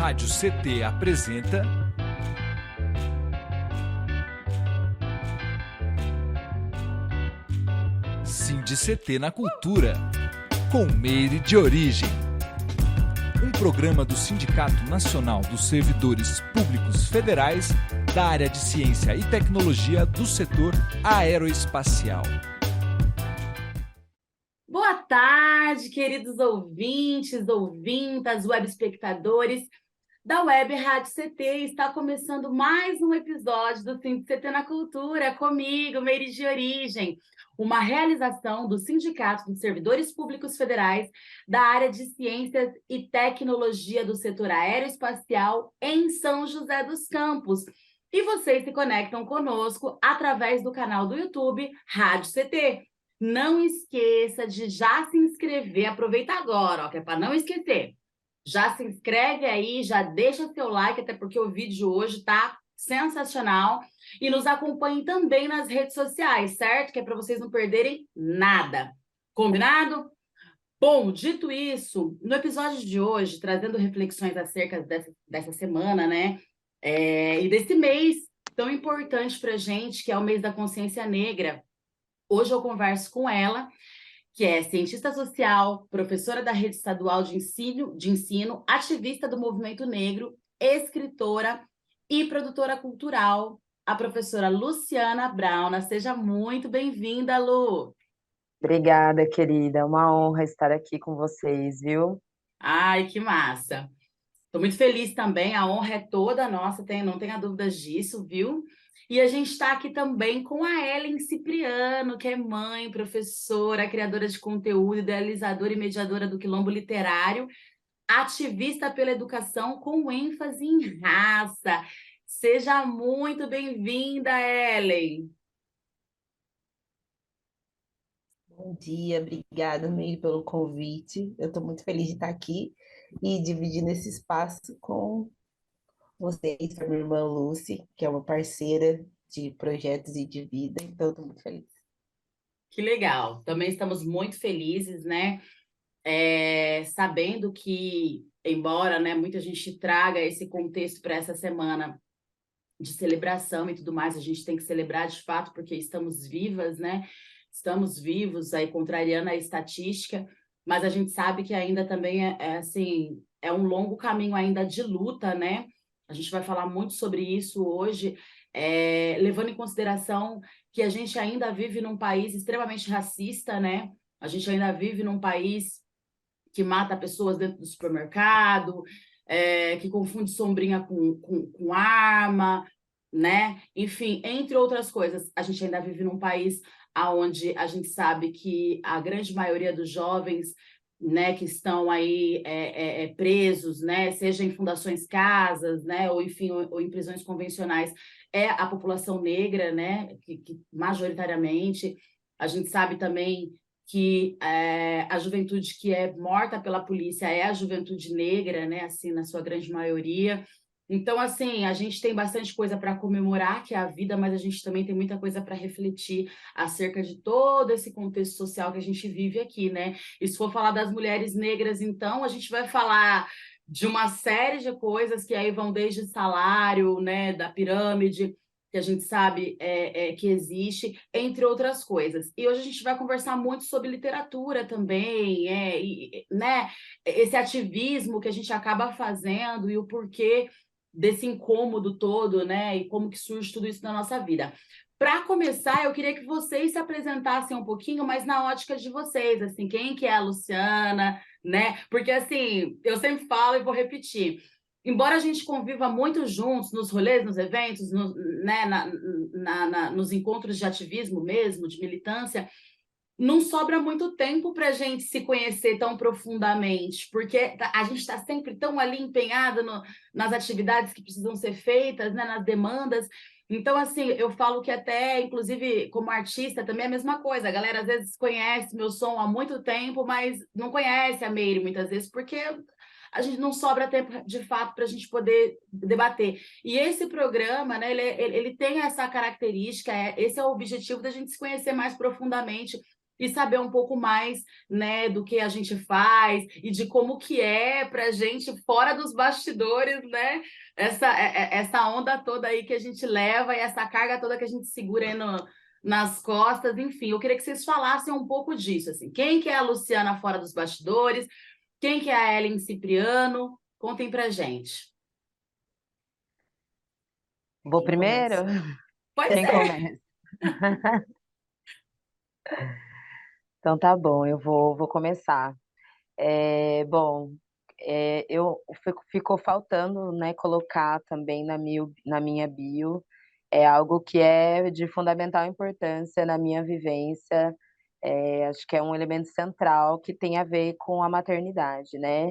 Rádio CT apresenta SINDI-CT na Cultura, com Meire de Origem. Um programa do Sindicato Nacional dos Servidores Públicos Federais da área de Ciência e Tecnologia do setor aeroespacial. Boa tarde, queridos ouvintas, web espectadores da Web Rádio CT. Está começando mais um episódio do SINDI-CT na Cultura, comigo, Meire de Origem, uma realização do Sindicato dos Servidores Públicos Federais da área de Ciências e Tecnologia do setor aeroespacial em São José dos Campos. E vocês se conectam conosco através do canal do YouTube Rádio CT. Não esqueça de já se inscrever, aproveita agora, que é para não esquecer. Já se inscreve aí, já deixa seu like, até porque o vídeo hoje tá sensacional. E nos acompanhe também nas redes sociais, certo? Que é para vocês não perderem nada. Combinado? Bom, dito isso, no episódio de hoje, trazendo reflexões acerca dessa semana, né? E desse mês tão importante para a gente, que é o mês da consciência negra. Hoje eu converso com ela, que é cientista social, professora da Rede Estadual de Ensino, ativista do movimento negro, escritora e produtora cultural, a professora Luciana Brauna. Seja muito bem-vinda, Lu! Obrigada, querida. É uma honra estar aqui com vocês, viu? Ai, que massa! Estou muito feliz também, a honra é toda nossa, não tenha dúvidas disso, viu? E a gente está aqui também com a Ellen Cipriano, que é mãe, professora, criadora de conteúdo, idealizadora e mediadora do Quilombo Literário, ativista pela educação com ênfase em raça. Seja muito bem-vinda, Ellen! Bom dia, obrigada, Meire, pelo convite. Eu estou muito feliz de estar aqui e dividindo esse espaço com vocês, com a minha irmã Lucy, que é uma parceira de projetos e de vida, então estou muito feliz. Que legal! Também estamos muito felizes, né? Sabendo que, embora, né, muita gente traga esse contexto para essa semana de celebração e tudo mais, a gente tem que celebrar de fato porque estamos vivas, né? Estamos vivos, aí contrariando a estatística, mas a gente sabe que ainda também assim, é um longo caminho ainda de luta, né? A gente vai falar muito sobre isso hoje, levando em consideração que a gente ainda vive num país extremamente racista, né? A gente ainda vive num país que mata pessoas dentro do supermercado, que confunde sombrinha com arma, né? Enfim, entre outras coisas, a gente ainda vive num país onde a gente sabe que a grande maioria dos jovens, né, que estão aí presos, né, seja em fundações casas, né, ou enfim, ou em prisões convencionais, é a população negra, né, que majoritariamente. A gente sabe também que a juventude que é morta pela polícia é a juventude negra, né, assim, na sua grande maioria. Então, assim, a gente tem bastante coisa para comemorar, que é a vida, mas a gente também tem muita coisa para refletir acerca de todo esse contexto social que a gente vive aqui, né? E se for falar das mulheres negras, então, a gente vai falar de uma série de coisas que aí vão desde salário, né, da pirâmide, que a gente sabe que existe, entre outras coisas. E hoje a gente vai conversar muito sobre literatura também, né, esse ativismo que a gente acaba fazendo e o porquê desse incômodo todo, né, e como que surge tudo isso na nossa vida. Para começar, eu queria que vocês se apresentassem um pouquinho, mas na ótica de vocês, assim, quem que é a Luciana, né? Porque, assim, eu sempre falo e vou repetir, embora a gente conviva muito juntos nos rolês, nos eventos, né, nos encontros de ativismo mesmo, de militância, não sobra muito tempo para a gente se conhecer tão profundamente, porque a gente está sempre tão ali empenhada nas atividades que precisam ser feitas, né, nas demandas. Então, assim, eu falo que até, inclusive, como artista, também é a mesma coisa. A galera, às vezes, conhece meu som há muito tempo, mas não conhece a Meire, muitas vezes, porque a gente não sobra tempo, de fato, para a gente poder debater. E esse programa, né, ele tem essa característica, esse é o objetivo da gente se conhecer mais profundamente, e saber um pouco mais, né, do que a gente faz e de como que é para a gente fora dos bastidores, né? Essa onda toda aí que a gente leva e essa carga toda que a gente segura aí nas costas, enfim, eu queria que vocês falassem um pouco disso, assim, quem que é a Luciana fora dos bastidores, quem que é a Ellen Cipriano, contem pra gente. Vou Quem primeiro? começa? Pode Quem ser. começa? Então tá bom, eu vou começar. Bom, ficou faltando, né, colocar também na minha bio, é algo que é de fundamental importância na minha vivência, acho que é um elemento central que tem a ver com a maternidade, né?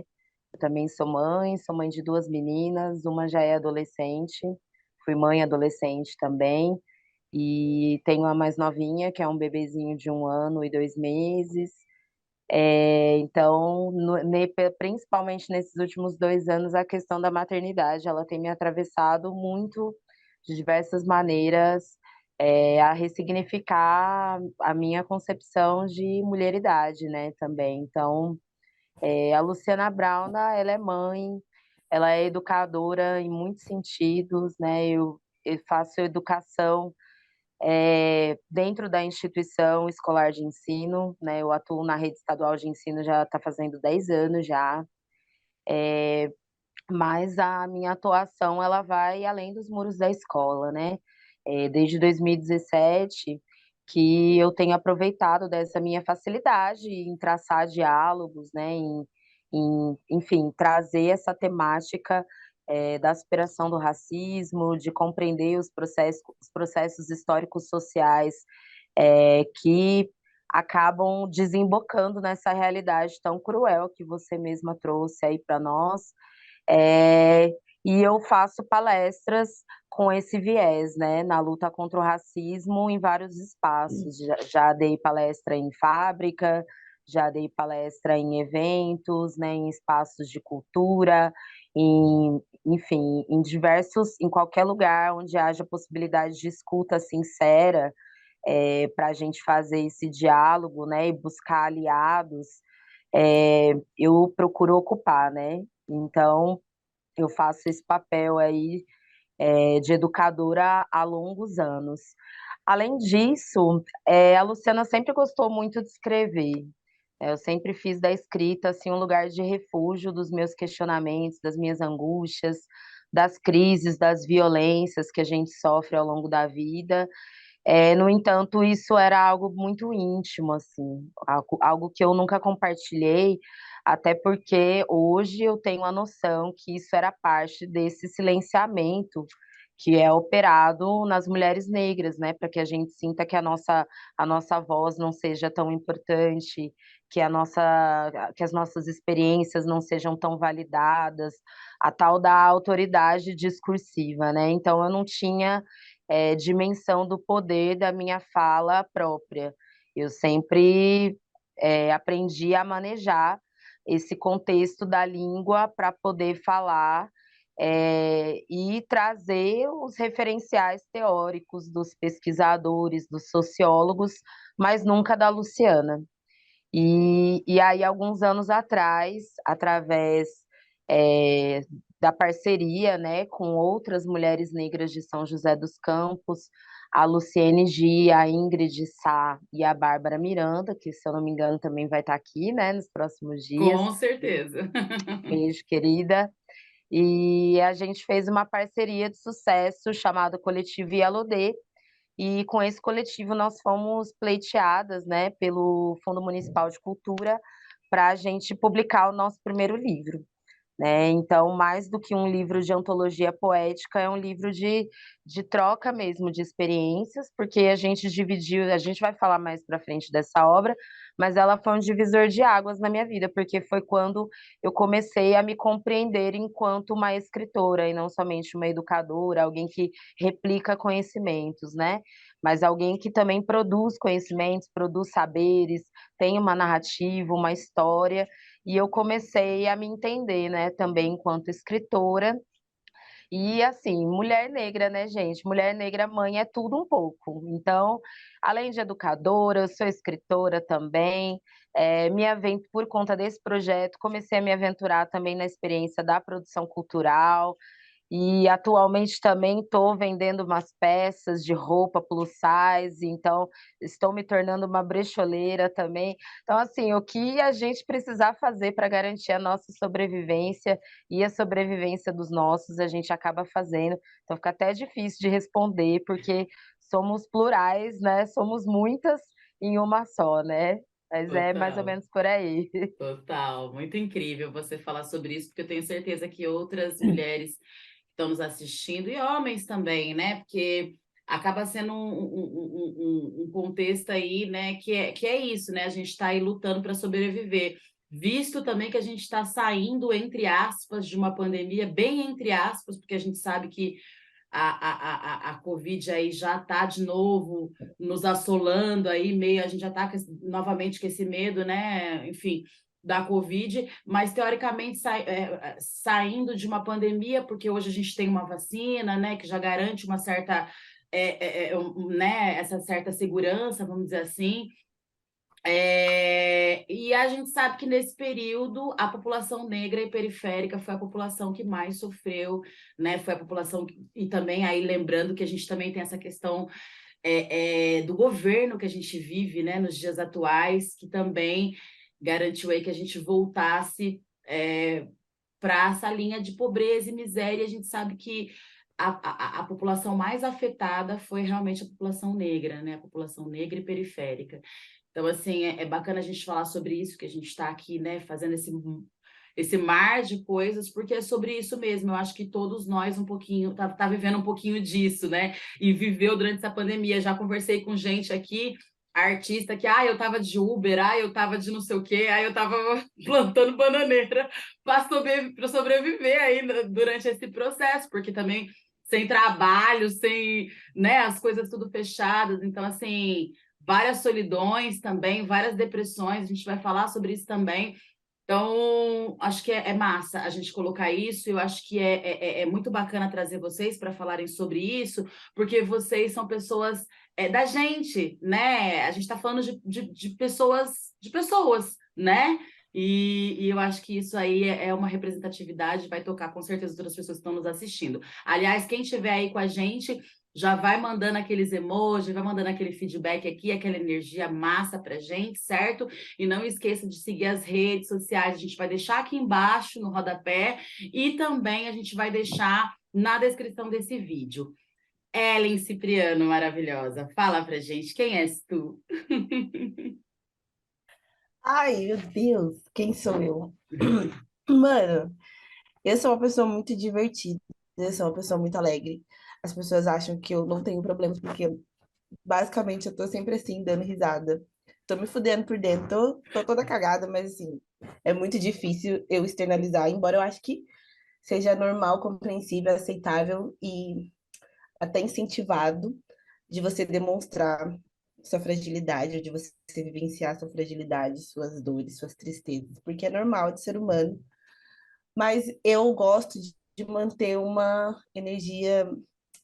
Eu também sou mãe de duas meninas, uma já é adolescente, fui mãe adolescente também, e tenho a mais novinha, que é um bebezinho de 1 ano e 2 meses. Então, principalmente nesses últimos 2 anos, a questão da maternidade, ela tem me atravessado muito de diversas maneiras, a ressignificar a minha concepção de mulheridade, né, também. Então, a Luciana Brauna, ela é mãe, ela é educadora em muitos sentidos, né, eu faço educação dentro da instituição escolar de ensino, né? Eu atuo na rede estadual de ensino já está fazendo 10 anos já, mas a minha atuação ela vai além dos muros da escola, né? Desde 2017 que eu tenho aproveitado dessa minha facilidade em traçar diálogos, né? Enfim, trazer essa temática da superação do racismo, de compreender os processos históricos sociais que acabam desembocando nessa realidade tão cruel que você mesma trouxe aí para nós. É, e eu faço palestras com esse viés, né, na luta contra o racismo em vários espaços. Já dei palestra em fábrica, já dei palestra em eventos, né, em espaços de cultura, enfim, em qualquer lugar onde haja possibilidade de escuta sincera, para a gente fazer esse diálogo, né, e buscar aliados, eu procuro ocupar, né? Então, eu faço esse papel aí de educadora há longos anos. Além disso, a Luciana sempre gostou muito de escrever. Eu sempre fiz da escrita assim um lugar de refúgio dos meus questionamentos, das minhas angústias, das crises, das violências que a gente sofre ao longo da vida. No entanto, isso era algo muito íntimo, assim, algo que eu nunca compartilhei, até porque hoje eu tenho a noção que isso era parte desse silenciamento que é operado nas mulheres negras, né, para que a gente sinta que a nossa voz não seja tão importante, que as nossas experiências não sejam tão validadas, a tal da autoridade discursiva, né? Então eu não tinha dimensão do poder da minha fala própria. Eu sempre aprendi a manejar esse contexto da língua para poder falar e trazer os referenciais teóricos dos pesquisadores, dos sociólogos, mas nunca da Luciana. E aí, alguns anos atrás, através é, da parceria, né, com outras mulheres negras de São José dos Campos, a Luciene Gia, a Ingrid Sá e a Bárbara Miranda, que, se eu não me engano, também vai estar aqui, né, nos próximos dias. Com certeza. Beijo, querida. E a gente fez uma parceria de sucesso chamada Coletivo Ialodê, e com esse coletivo nós fomos pleiteadas, né, pelo Fundo Municipal de Cultura para a gente publicar o nosso primeiro livro, né? Então, mais do que um livro de antologia poética, é um livro de troca mesmo de experiências, porque a gente dividiu, a gente vai falar mais para frente dessa obra, mas ela foi um divisor de águas na minha vida, porque foi quando eu comecei a me compreender enquanto uma escritora e não somente uma educadora, alguém que replica conhecimentos, né? Mas alguém que também produz conhecimentos, produz saberes, tem uma narrativa, uma história, e eu comecei a me entender, né, também enquanto escritora E assim, mulher negra, né, gente? Mulher negra mãe é tudo um pouco. Então, além de educadora, eu sou escritora também. Por conta desse projeto, comecei a me aventurar também na experiência da produção cultural. E atualmente também estou vendendo umas peças de roupa plus size, então estou me tornando uma brecholeira também. Então, assim, o que a gente precisar fazer para garantir a nossa sobrevivência e a sobrevivência dos nossos, a gente acaba fazendo. Então fica até difícil de responder, porque somos plurais, né? Somos muitas em uma só, né? Mas é mais ou Total. menos por aí. Total, muito incrível você falar sobre isso, porque eu tenho certeza que outras mulheres estão nos assistindo, e homens também, né? Porque acaba sendo um contexto aí, né? Que é isso, né? A gente está aí lutando para sobreviver. Visto também que a gente está saindo, entre aspas, de uma pandemia, bem entre aspas, porque a gente sabe que a Covid aí já está de novo nos assolando aí, meio, a gente já está novamente com esse medo, né? Enfim, da Covid, mas teoricamente saindo de uma pandemia, porque hoje a gente tem uma vacina, né, que já garante uma certa, né, essa certa segurança, vamos dizer assim. E a gente sabe que nesse período a população negra e periférica foi a população que mais sofreu, né? Foi a população e também aí lembrando que a gente também tem essa questão do governo que a gente vive, né, nos dias atuais, que também garantiu aí que a gente voltasse para essa linha de pobreza e miséria. A gente sabe que a população mais afetada foi realmente a população negra, né? A população negra e periférica. Então, assim, é bacana a gente falar sobre isso, que a gente está aqui, né, fazendo esse mar de coisas, porque é sobre isso mesmo. Eu acho que todos nós um pouquinho, tá vivendo um pouquinho disso, né? E viveu durante essa pandemia. Já conversei com gente aqui, artista, que, eu tava de Uber, eu tava de não sei o quê, eu tava plantando bananeira para sobreviver aí durante esse processo, porque também sem trabalho, sem, né, as coisas tudo fechadas. Então, assim, várias solidões também, várias depressões, a gente vai falar sobre isso também. Então, acho que é massa a gente colocar isso. Eu acho que é muito bacana trazer vocês para falarem sobre isso, porque vocês são pessoas da gente, né? A gente está falando de pessoas, né? E eu acho que isso aí é uma representatividade, vai tocar com certeza todas as pessoas que estão nos assistindo. Aliás, quem estiver aí com a gente, já vai mandando aqueles emojis, vai mandando aquele feedback aqui, aquela energia massa pra gente, certo? E não esqueça de seguir as redes sociais, a gente vai deixar aqui embaixo no rodapé e também a gente vai deixar na descrição desse vídeo. Ellen Cipriano, maravilhosa, fala pra gente, quem és tu? Ai, meu Deus, quem sou eu? Mano, eu sou uma pessoa muito divertida, eu sou uma pessoa muito alegre. As pessoas acham que eu não tenho problemas, porque basicamente eu tô sempre assim, dando risada. Tô me fudendo por dentro, tô toda cagada, mas assim, é muito difícil eu externalizar, embora eu acho que seja normal, compreensível, aceitável e até incentivado de você demonstrar sua fragilidade, ou de você vivenciar sua fragilidade, suas dores, suas tristezas, porque é normal de ser humano, mas eu gosto de manter uma energia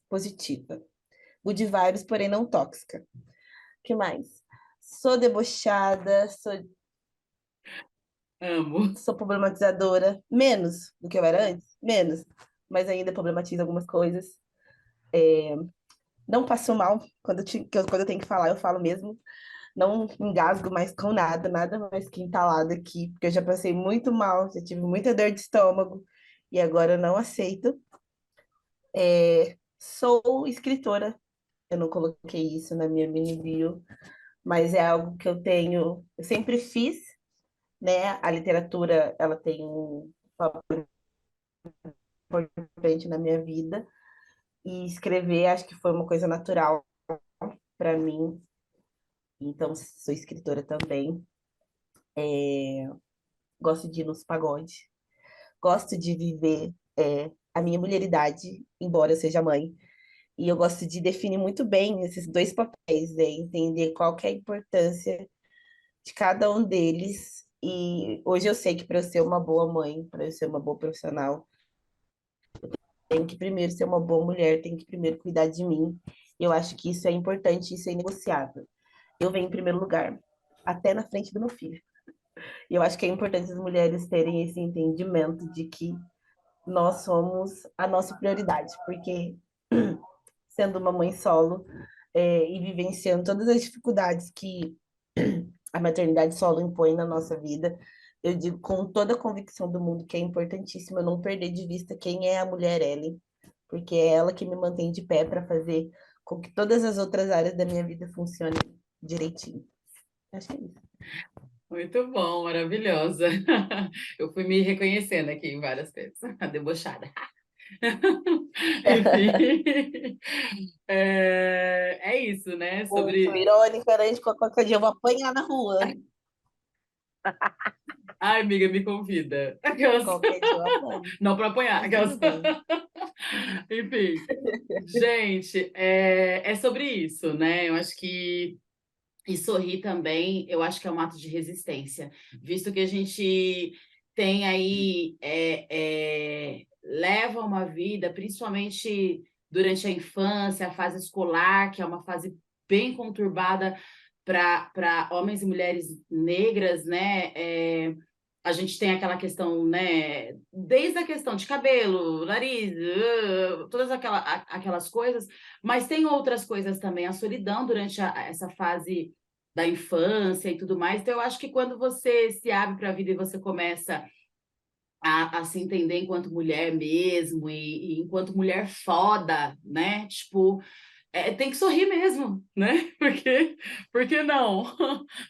positiva. Good vibes, porém não tóxica. Que mais? Sou debochada, Amo. sou problematizadora, menos do que eu era antes, menos, mas ainda problematizo algumas coisas. Não passo mal quando eu tenho que falar, eu falo mesmo. Não engasgo mais com nada, nada mais que entalado aqui, porque eu já passei muito mal, já tive muita dor de estômago e agora eu não aceito. Sou escritora, eu não coloquei isso na minha mini bio, mas é algo que eu sempre fiz, né? A literatura, ela tem um papel importante na minha vida e escrever acho que foi uma coisa natural para mim. Então, sou escritora também. Gosto de ir nos pagodes. Gosto de viver a minha mulheridade, embora eu seja mãe. E eu gosto de definir muito bem esses dois papéis, né? Entender qual que é a importância de cada um deles. E hoje eu sei que para eu ser uma boa mãe, para eu ser uma boa profissional, tenho que primeiro ser uma boa mulher, tenho que primeiro cuidar de mim. Eu acho que isso é importante, isso é inegociável. Eu venho em primeiro lugar, até na frente do meu filho. E eu acho que é importante as mulheres terem esse entendimento de que nós somos a nossa prioridade, porque sendo uma mãe solo, e vivenciando todas as dificuldades que a maternidade solo impõe na nossa vida, eu digo com toda a convicção do mundo que é importantíssimo eu não perder de vista quem é a mulher Ellen, porque é ela que me mantém de pé para fazer com que todas as outras áreas da minha vida funcionem direitinho. Acho que é isso. Muito bom, maravilhosa. Eu fui me reconhecendo aqui em várias coisas. A debochada. Enfim, é isso, né? Muito Sobre. irônica, né? De qualquer dia eu vou apanhar na rua. Ai, amiga, me convida. Aquelas. Qualquer dia eu apanho. Não para apanhar. Mas Aquelas. tudo bem. Enfim, gente, é sobre isso, né? Eu acho que. E sorrir também, eu acho que é um ato de resistência, visto que a gente tem aí, leva uma vida, principalmente durante a infância, a fase escolar, que é uma fase bem conturbada para homens e mulheres negras, né? A gente tem aquela questão, né? Desde a questão de cabelo, nariz, todas aquelas coisas, mas tem outras coisas também, a solidão durante essa fase da infância e tudo mais. Então, eu acho que quando você se abre para a vida e você começa a se entender enquanto mulher mesmo e enquanto mulher foda, né? Tipo, tem que sorrir mesmo, né? Porque não?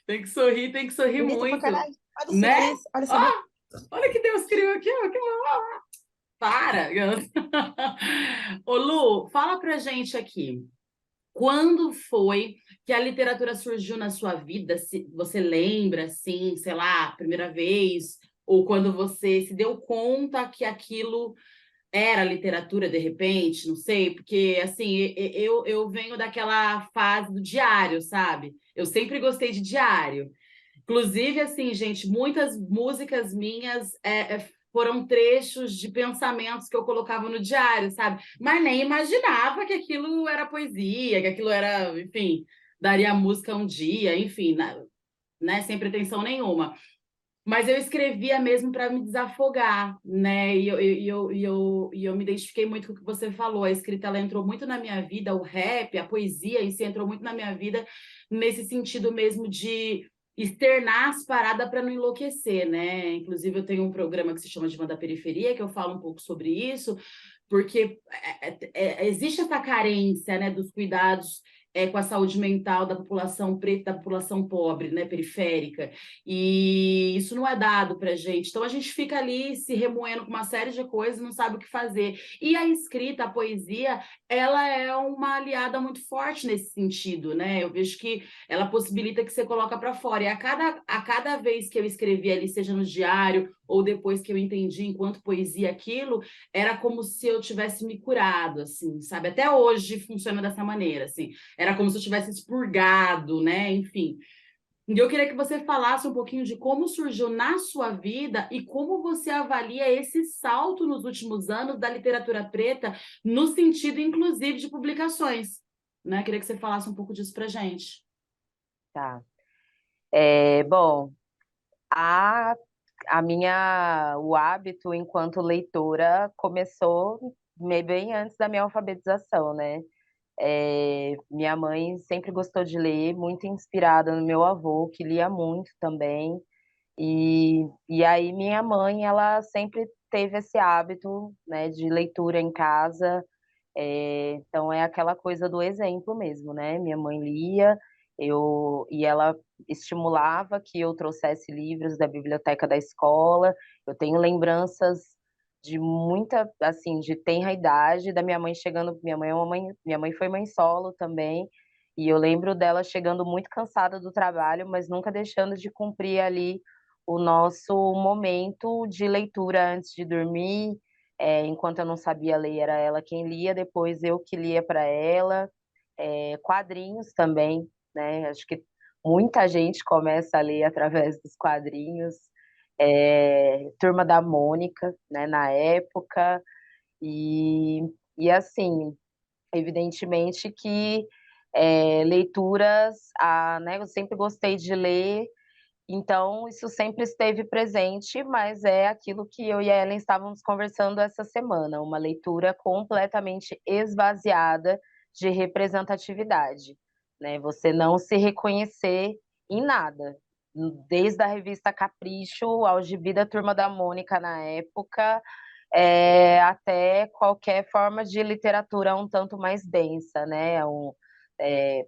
Tem que sorrir Bonita pra muito, caralho. Olha esse né? nariz, olha essa boca. Ah, olha que Deus criou aqui, ó, que para! Ô Lu, fala pra gente aqui. Quando foi que a literatura surgiu na sua vida? Se você lembra, assim, sei lá, a primeira vez? Ou quando você se deu conta que aquilo era literatura de repente? Não sei, porque, assim, eu venho daquela fase do diário, sabe? Eu sempre gostei de diário. Inclusive, assim, gente, muitas músicas minhas foram trechos de pensamentos que eu colocava no diário, sabe? Mas nem imaginava que aquilo era poesia, que aquilo era, enfim, daria música um dia, enfim, né? Sem pretensão nenhuma. Mas eu escrevia mesmo para me desafogar, né? E eu me identifiquei muito com o que você falou. A escrita ela entrou muito na minha vida, o rap, a poesia em si entrou muito na minha vida, nesse sentido mesmo de externar as paradas para não enlouquecer, né? Inclusive, eu tenho um programa que se chama Diva da Periferia, que eu falo um pouco sobre isso, porque existe essa carência, né, dos cuidados com a saúde mental da população preta, da população pobre, né, periférica. E isso não é dado para a gente. Então a gente fica ali se remoendo com uma série de coisas, não sabe o que fazer. E a escrita, a poesia, ela é uma aliada muito forte nesse sentido, né? Eu vejo que ela possibilita que você coloca para fora. E a cada vez que eu escrevi ali, seja no diário ou depois que eu entendi enquanto poesia aquilo, era como se eu tivesse me curado, assim, sabe? Até hoje funciona dessa maneira, assim. Era como se eu tivesse expurgado, né? Enfim. E eu queria que você falasse um pouquinho de como surgiu na sua vida e como você avalia esse salto nos últimos anos da literatura preta, no sentido, inclusive, de publicações. Né? Queria que você falasse um pouco disso para gente. Tá. Bom, a, o hábito enquanto leitora começou meio bem antes da minha alfabetização, né? Minha mãe sempre gostou de ler, muito inspirada no meu avô, que lia muito também. E aí minha mãe, ela sempre teve esse hábito, né, de leitura em casa. Então é aquela coisa do exemplo mesmo, né? Minha mãe lia, e ela estimulava que eu trouxesse livros da biblioteca da escola. Eu tenho lembranças de muita, assim, de tenra idade da minha mãe chegando. Minha mãe foi mãe solo também. E eu lembro dela chegando muito cansada do trabalho, mas nunca deixando de cumprir ali o nosso momento de leitura antes de dormir. Enquanto eu não sabia ler, era ela quem lia, depois eu que lia para ela. Quadrinhos também, né? Acho que muita gente começa a ler através dos quadrinhos. Turma da Mônica, né? Na época. E, e assim, evidentemente que leituras, né, eu sempre gostei de ler, então isso sempre esteve presente, mas é aquilo que eu e a Ellen estávamos conversando essa semana, uma leitura completamente esvaziada de representatividade, né? Você não se reconhecer em nada, desde a revista Capricho ao gibi da Turma da Mônica na época, até qualquer forma de literatura um tanto mais densa, né?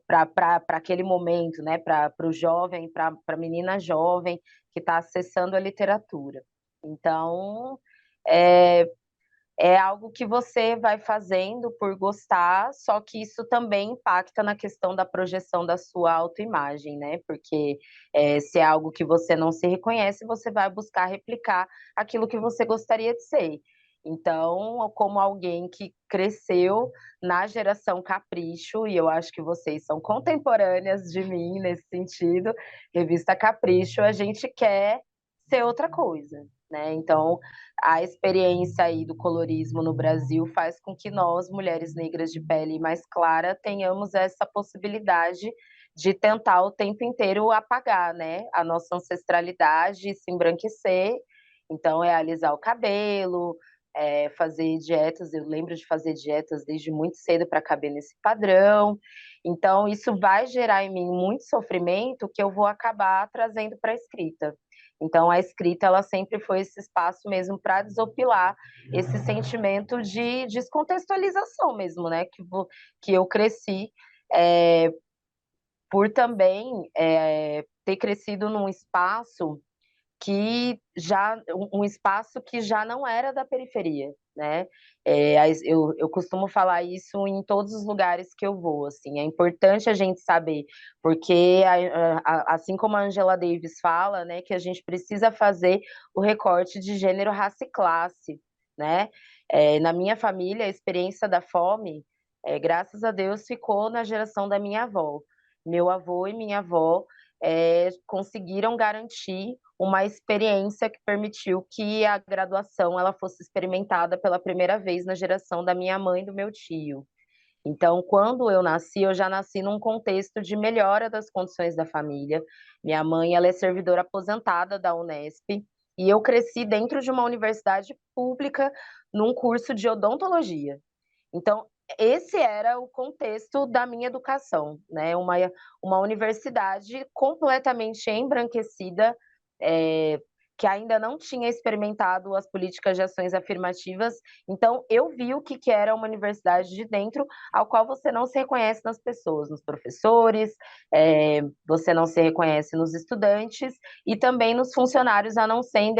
Para aquele momento, né? Para o jovem, para a menina jovem que está acessando a literatura. Então, é, é algo que você vai fazendo por gostar, só que isso também impacta na questão da projeção da sua autoimagem, né? Porque se é algo que você não se reconhece, você vai buscar replicar aquilo que você gostaria de ser. Então, como alguém que cresceu na geração Capricho, e eu acho que vocês são contemporâneas de mim nesse sentido, revista Capricho, a gente quer ser outra coisa, né? Então, a experiência aí do colorismo no Brasil faz com que nós, mulheres negras de pele mais clara, tenhamos essa possibilidade de tentar o tempo inteiro apagar, né, a nossa ancestralidade, se embranquecer. Então, é alisar o cabelo, fazer dietas. Eu lembro de fazer dietas desde muito cedo para caber nesse padrão. Então, isso vai gerar em mim muito sofrimento que eu vou acabar trazendo para a escrita. Então, a escrita, ela sempre foi esse espaço mesmo para desopilar esse sentimento de descontextualização mesmo, né? Que eu cresci é, por também ter crescido num espaço um espaço que já não era da periferia, né? Eu costumo falar isso em todos os lugares que eu vou, assim, é importante a gente saber, porque assim como a Angela Davis fala, né, que a gente precisa fazer o recorte de gênero, raça e classe, né? Na minha família, a experiência da fome, graças a Deus, ficou na geração da minha avó. Meu avô e minha avó conseguiram garantir uma experiência que permitiu que a graduação ela fosse experimentada pela primeira vez na geração da minha mãe e do meu tio. Então, quando eu já nasci num contexto de melhora das condições da família. Minha mãe, ela é servidora aposentada da Unesp, e eu cresci dentro de uma universidade pública num curso de odontologia. Então, esse era o contexto da minha educação, né? Uma universidade completamente embranquecida, é, que ainda não tinha experimentado as políticas de ações afirmativas. Então, eu vi o que era uma universidade de dentro, ao qual você não se reconhece nas pessoas, nos professores, você não se reconhece nos estudantes e também nos funcionários, a não ser em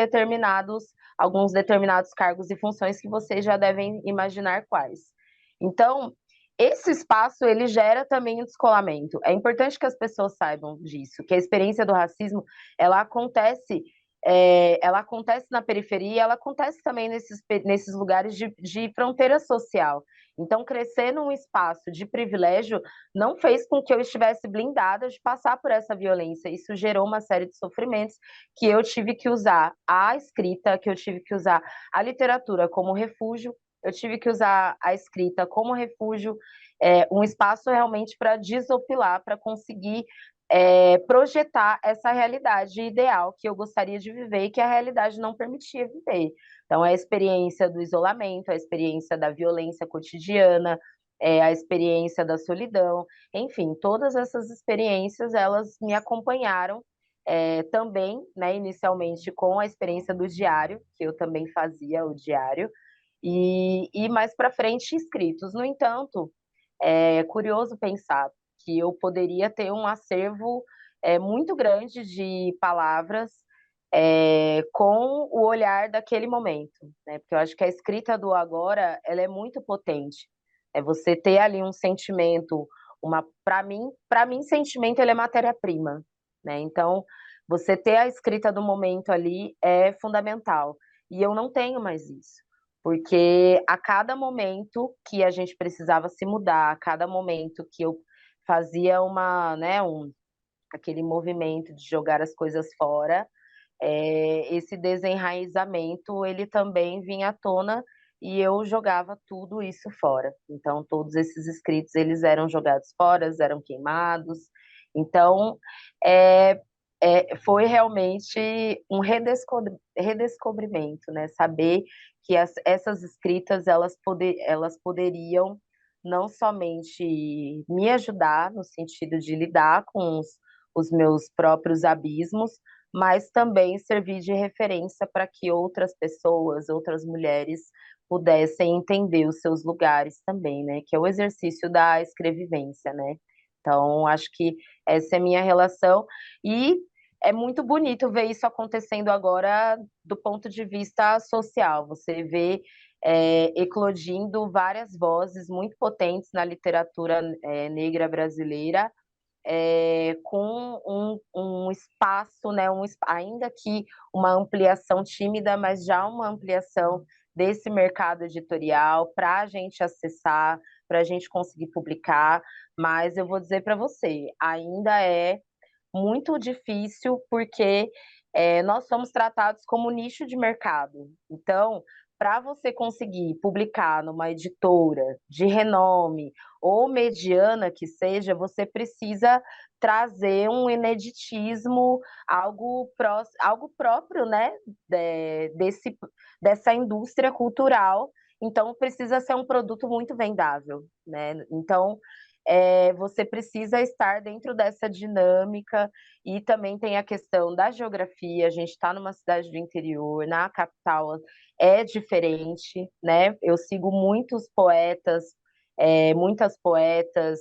alguns determinados cargos e funções que vocês já devem imaginar quais. Então, esse espaço, ele gera também um descolamento. É importante que as pessoas saibam disso, que a experiência do racismo, ela acontece, ela acontece na periferia, ela acontece também nesses lugares de fronteira social. Então, crescer num espaço de privilégio não fez com que eu estivesse blindada de passar por essa violência. Isso gerou uma série de sofrimentos que eu tive que usar a escrita, que eu tive que usar a literatura como refúgio, eu tive que usar a escrita como refúgio, um espaço realmente para desopilar, para conseguir projetar essa realidade ideal que eu gostaria de viver e que a realidade não permitia viver. Então, a experiência do isolamento, a experiência da violência cotidiana, a experiência da solidão, enfim, todas essas experiências, elas me acompanharam também, né, inicialmente com a experiência do diário, que eu também fazia o diário, e mais para frente escritos. No entanto, é curioso pensar que eu poderia ter um acervo muito grande de palavras com o olhar daquele momento, né? Porque eu acho que a escrita do agora ela é muito potente. É você ter ali um sentimento, para mim, sentimento ele é matéria-prima, né? Então, você ter a escrita do momento ali é fundamental. E eu não tenho mais isso. Porque a cada momento que a gente precisava se mudar, a cada momento que eu fazia aquele movimento de jogar as coisas fora, esse desenraizamento ele também vinha à tona e eu jogava tudo isso fora. Então, todos esses escritos, eles eram jogados fora, eram queimados. Então, é, foi realmente um redescobrimento, né? Saber que essas escritas, elas poderiam não somente me ajudar no sentido de lidar com os meus próprios abismos, mas também servir de referência para que outras pessoas, outras mulheres pudessem entender os seus lugares também, né? Que é o exercício da escrevivência, né? Então, acho que essa é a minha relação e é muito bonito ver isso acontecendo agora do ponto de vista social. Você vê eclodindo várias vozes muito potentes na literatura negra brasileira, com um espaço, né, ainda que uma ampliação tímida, mas já uma ampliação desse mercado editorial para a gente acessar, para a gente conseguir publicar. Mas eu vou dizer para você, ainda é muito difícil porque nós somos tratados como nicho de mercado. Então, para você conseguir publicar numa editora de renome ou mediana que seja, você precisa trazer um ineditismo, algo próprio, né, dessa indústria cultural. Então, precisa ser um produto muito vendável, né? Então, você precisa estar dentro dessa dinâmica e também tem a questão da geografia. A gente está numa cidade do interior, na capital é diferente, né? Eu sigo muitos poetas, muitas poetas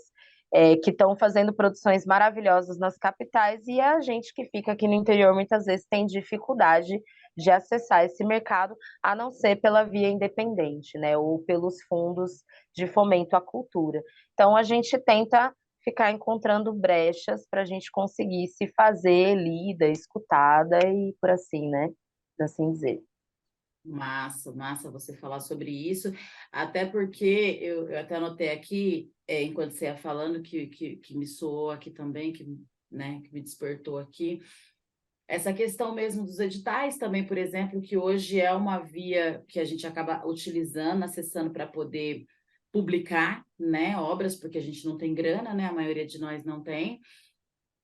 que estão fazendo produções maravilhosas nas capitais e a gente que fica aqui no interior muitas vezes tem dificuldade de acessar esse mercado, a não ser pela via independente, né? Ou pelos fundos de fomento à cultura. Então, a gente tenta ficar encontrando brechas para a gente conseguir se fazer lida, escutada e por assim, né? Por assim dizer. Massa, massa você falar sobre isso, até porque eu até anotei aqui, enquanto você ia falando, que me soou aqui também, né, que me despertou aqui, essa questão mesmo dos editais também, por exemplo, que hoje é uma via que a gente acaba utilizando, acessando para poder publicar, né, obras, porque a gente não tem grana, né, a maioria de nós não tem,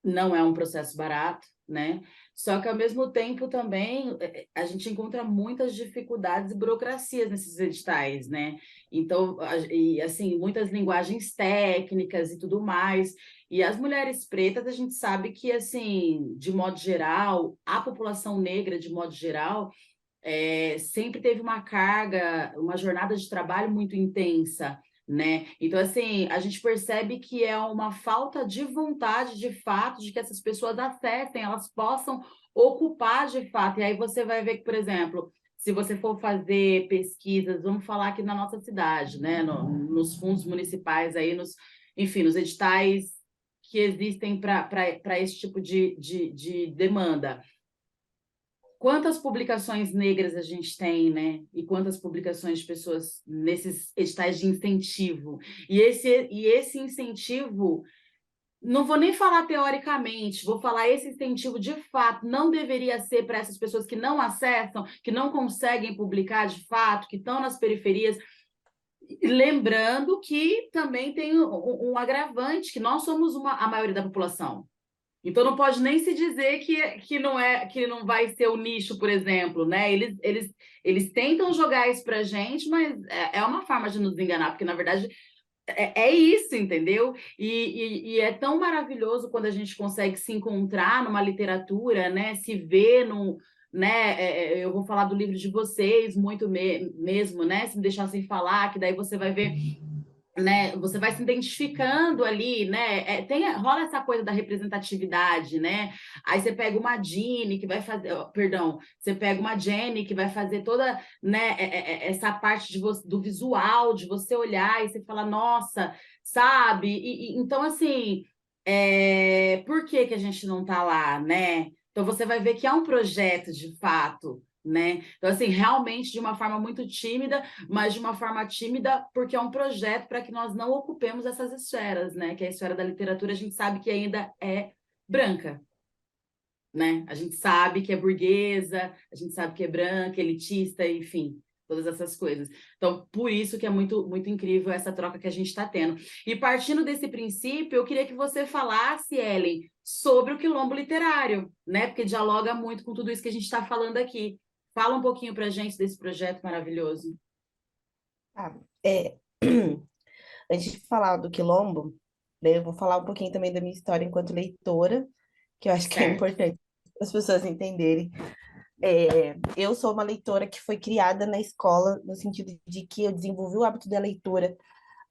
não é um processo barato, né? Só que ao mesmo tempo também a gente encontra muitas dificuldades e burocracias nesses editais, né? Então, e assim, muitas linguagens técnicas e tudo mais. E as mulheres pretas, a gente sabe que, assim, de modo geral, a população negra, de modo geral, sempre teve uma carga, uma jornada de trabalho muito intensa, né? Então, assim, a gente percebe que é uma falta de vontade, de fato, de que essas pessoas acessem, elas possam ocupar de fato. E aí você vai ver que, por exemplo, se você for fazer pesquisas, vamos falar aqui na nossa cidade, né? Nos fundos municipais aí, enfim, nos editais que existem para esse tipo de demanda. Quantas publicações negras a gente tem, né? E quantas publicações de pessoas nesses editais de incentivo. E esse incentivo, não vou nem falar teoricamente, vou falar esse incentivo de fato, não deveria ser para essas pessoas que não acessam, que não conseguem publicar de fato, que estão nas periferias. Lembrando que também tem um agravante, que nós somos a maioria da população. Então não pode nem se dizer que não vai ser o nicho, por exemplo, né? Eles tentam jogar isso para a gente, mas é uma forma de nos enganar, porque na verdade é isso, entendeu? E é tão maravilhoso quando a gente consegue se encontrar numa literatura, né? Se ver num, né? Eu vou falar do livro de vocês muito mesmo, né? Se me deixassem falar, que daí você vai ver, né, você vai se identificando ali, né, rola essa coisa da representatividade, né, aí você pega uma Jeanne que vai fazer, você pega uma Jenny que vai fazer toda, né, essa parte do visual, de você olhar e você fala, nossa, sabe, então assim, por que que a gente não tá lá, né, então você vai ver que é um projeto de fato, né? Então, assim, realmente de uma forma muito tímida, mas de uma forma tímida porque é um projeto para que nós não ocupemos essas esferas, né? Que a esfera da literatura a gente sabe que ainda é branca, né? A gente sabe que é burguesa, a gente sabe que é branca, elitista, enfim, todas essas coisas. Então, por isso que é muito, muito incrível essa troca que a gente está tendo. E partindo desse princípio, eu queria que você falasse, Ellen, sobre o quilombo literário, né? Porque dialoga muito com tudo isso que a gente está falando aqui. Fala um pouquinho para a gente desse projeto maravilhoso. Ah, é, antes de falar do Quilombo, né, eu vou falar um pouquinho também da minha história enquanto leitora, que eu acho que é Certo. importante para as pessoas entenderem. Eu sou uma leitora que foi criada na escola, no sentido de que eu desenvolvi o hábito da leitura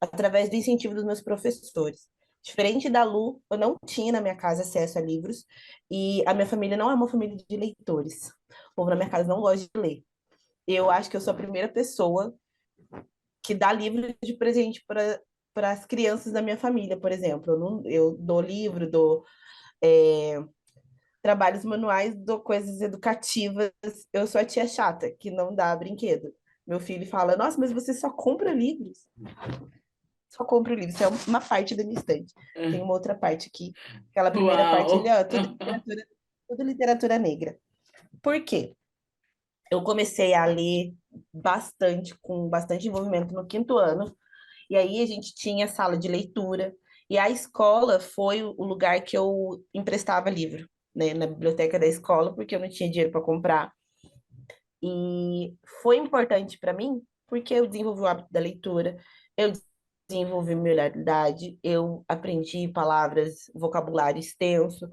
através do incentivo dos meus professores. Diferente da Lu, eu não tinha na minha casa acesso a livros, e a minha família não é uma família de leitores. O povo na minha casa não gosta de ler. Eu acho que eu sou a primeira pessoa que dá livro de presente para as crianças da minha família, por exemplo. Eu dou livro, dou trabalhos manuais, dou coisas educativas. Eu sou a tia chata, que não dá brinquedo. Meu filho fala, nossa, mas você só compra livros? Só compro livros. Isso é uma parte da minha estante. Tem uma outra parte aqui. Aquela primeira parte ali, Uau! ó, tudo literatura negra. Por quê? Eu comecei a ler bastante, com bastante envolvimento no quinto ano. E aí a gente tinha sala de leitura. E a escola foi o lugar que eu emprestava livro, né, na biblioteca da escola, porque eu não tinha dinheiro para comprar. E foi importante para mim, porque eu desenvolvi o hábito da leitura, eu desenvolvi minha oralidade, eu aprendi palavras, vocabulário extenso.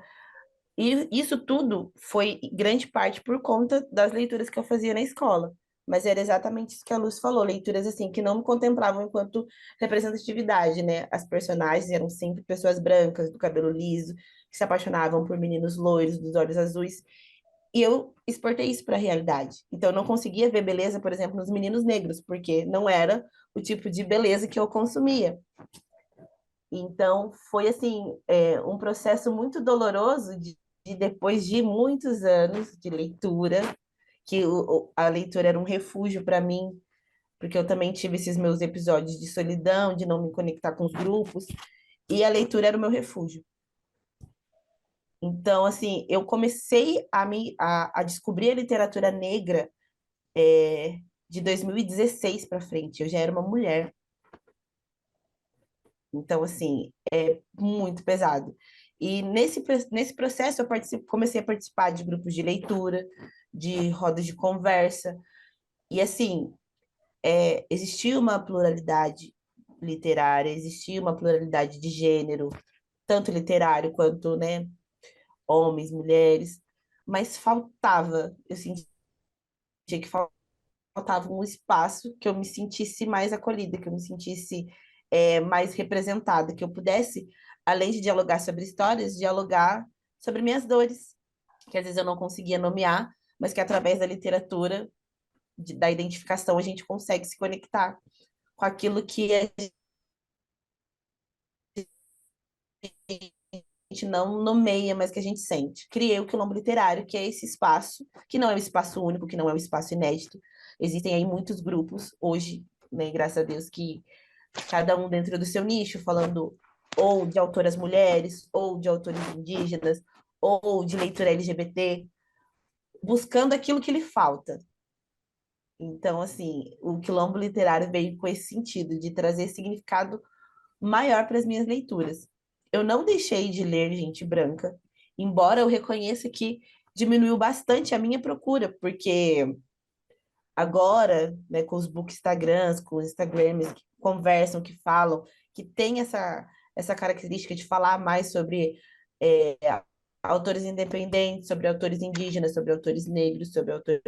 E isso tudo foi grande parte por conta das leituras que eu fazia na escola. Mas era exatamente isso que a Luz falou, leituras assim que não me contemplavam enquanto representatividade, né? As personagens eram sempre pessoas brancas, do cabelo liso, que se apaixonavam por meninos loiros, dos olhos azuis. E eu exportei isso para a realidade. Então eu não conseguia ver beleza, por exemplo, nos meninos negros, porque não era o tipo de beleza que eu consumia. Então, foi assim, um processo muito doloroso de depois de muitos anos de leitura, que a leitura era um refúgio para mim, porque eu também tive esses meus episódios de solidão, de não me conectar com os grupos, e a leitura era o meu refúgio. Então, assim, eu comecei a descobrir a literatura negra de 2016 para frente. Eu já era uma mulher. Então, assim, é muito pesado. E nesse processo eu comecei a participar de grupos de leitura, de rodas de conversa. E, assim, existia uma pluralidade literária, existia uma pluralidade de gênero, tanto literário quanto, né, homens, mulheres, mas faltava, eu sentia que faltava um espaço que eu me sentisse mais acolhida, que eu me sentisse mais representada, que eu pudesse, além de dialogar sobre histórias, dialogar sobre minhas dores, que às vezes eu não conseguia nomear, mas que através da literatura, da identificação, a gente consegue se conectar com aquilo que a gente não nomeia, mas que a gente sente. Criei o Quilombo Literário, que é esse espaço, que não é um espaço único, que não é um espaço inédito. Existem aí muitos grupos hoje, né, graças a Deus, que cada um dentro do seu nicho, falando ou de autoras mulheres, ou de autores indígenas, ou de leitura LGBT, buscando aquilo que lhe falta. Então, assim, o Quilombo Literário veio com esse sentido, de trazer significado maior para as minhas leituras. Eu não deixei de ler gente branca, embora eu reconheça que diminuiu bastante a minha procura, porque agora, né, com os bookstagrams, com os Instagrams que conversam, que falam, que tem essa característica de falar mais sobre é, autores independentes, sobre autores indígenas, sobre autores negros, sobre autores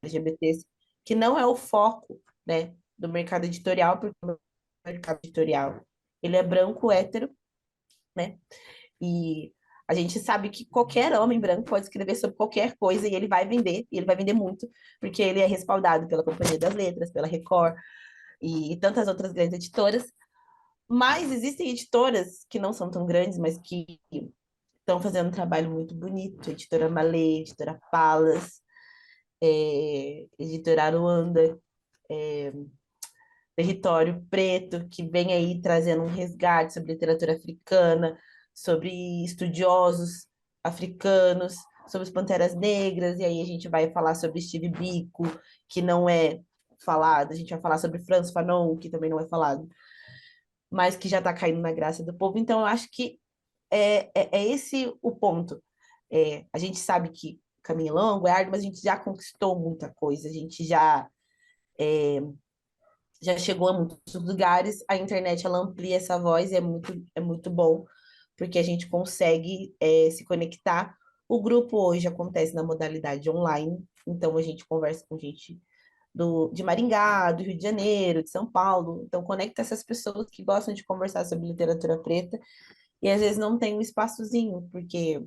LGBTs, que não é o foco, né, do mercado editorial, porque o mercado editorial ele é branco, hétero, né? E a gente sabe que qualquer homem branco pode escrever sobre qualquer coisa e ele vai vender, e ele vai vender muito, porque ele é respaldado pela Companhia das Letras, pela Record e tantas outras grandes editoras. Mas existem editoras que não são tão grandes, mas que estão fazendo um trabalho muito bonito. Editora Malê, Editora Palas, Editora Aruanda, Território Preto, que vem aí trazendo um resgate sobre literatura africana, sobre estudiosos africanos, sobre as Panteras Negras, e aí a gente vai falar sobre Steve Biko, que não é falado, a gente vai falar sobre Franz Fanon, que também não é falado, mas que já está caindo na graça do povo. Então, eu acho que é esse o ponto. A gente sabe que o caminho é longo, é árduo, mas a gente já conquistou muita coisa, a gente já chegou a muitos lugares, a internet ela amplia essa voz e é muito bom, porque a gente consegue se conectar. O grupo hoje acontece na modalidade online, então a gente conversa com gente de Maringá, do Rio de Janeiro, de São Paulo, então conecta essas pessoas que gostam de conversar sobre literatura preta e às vezes não tem um espaçozinho, porque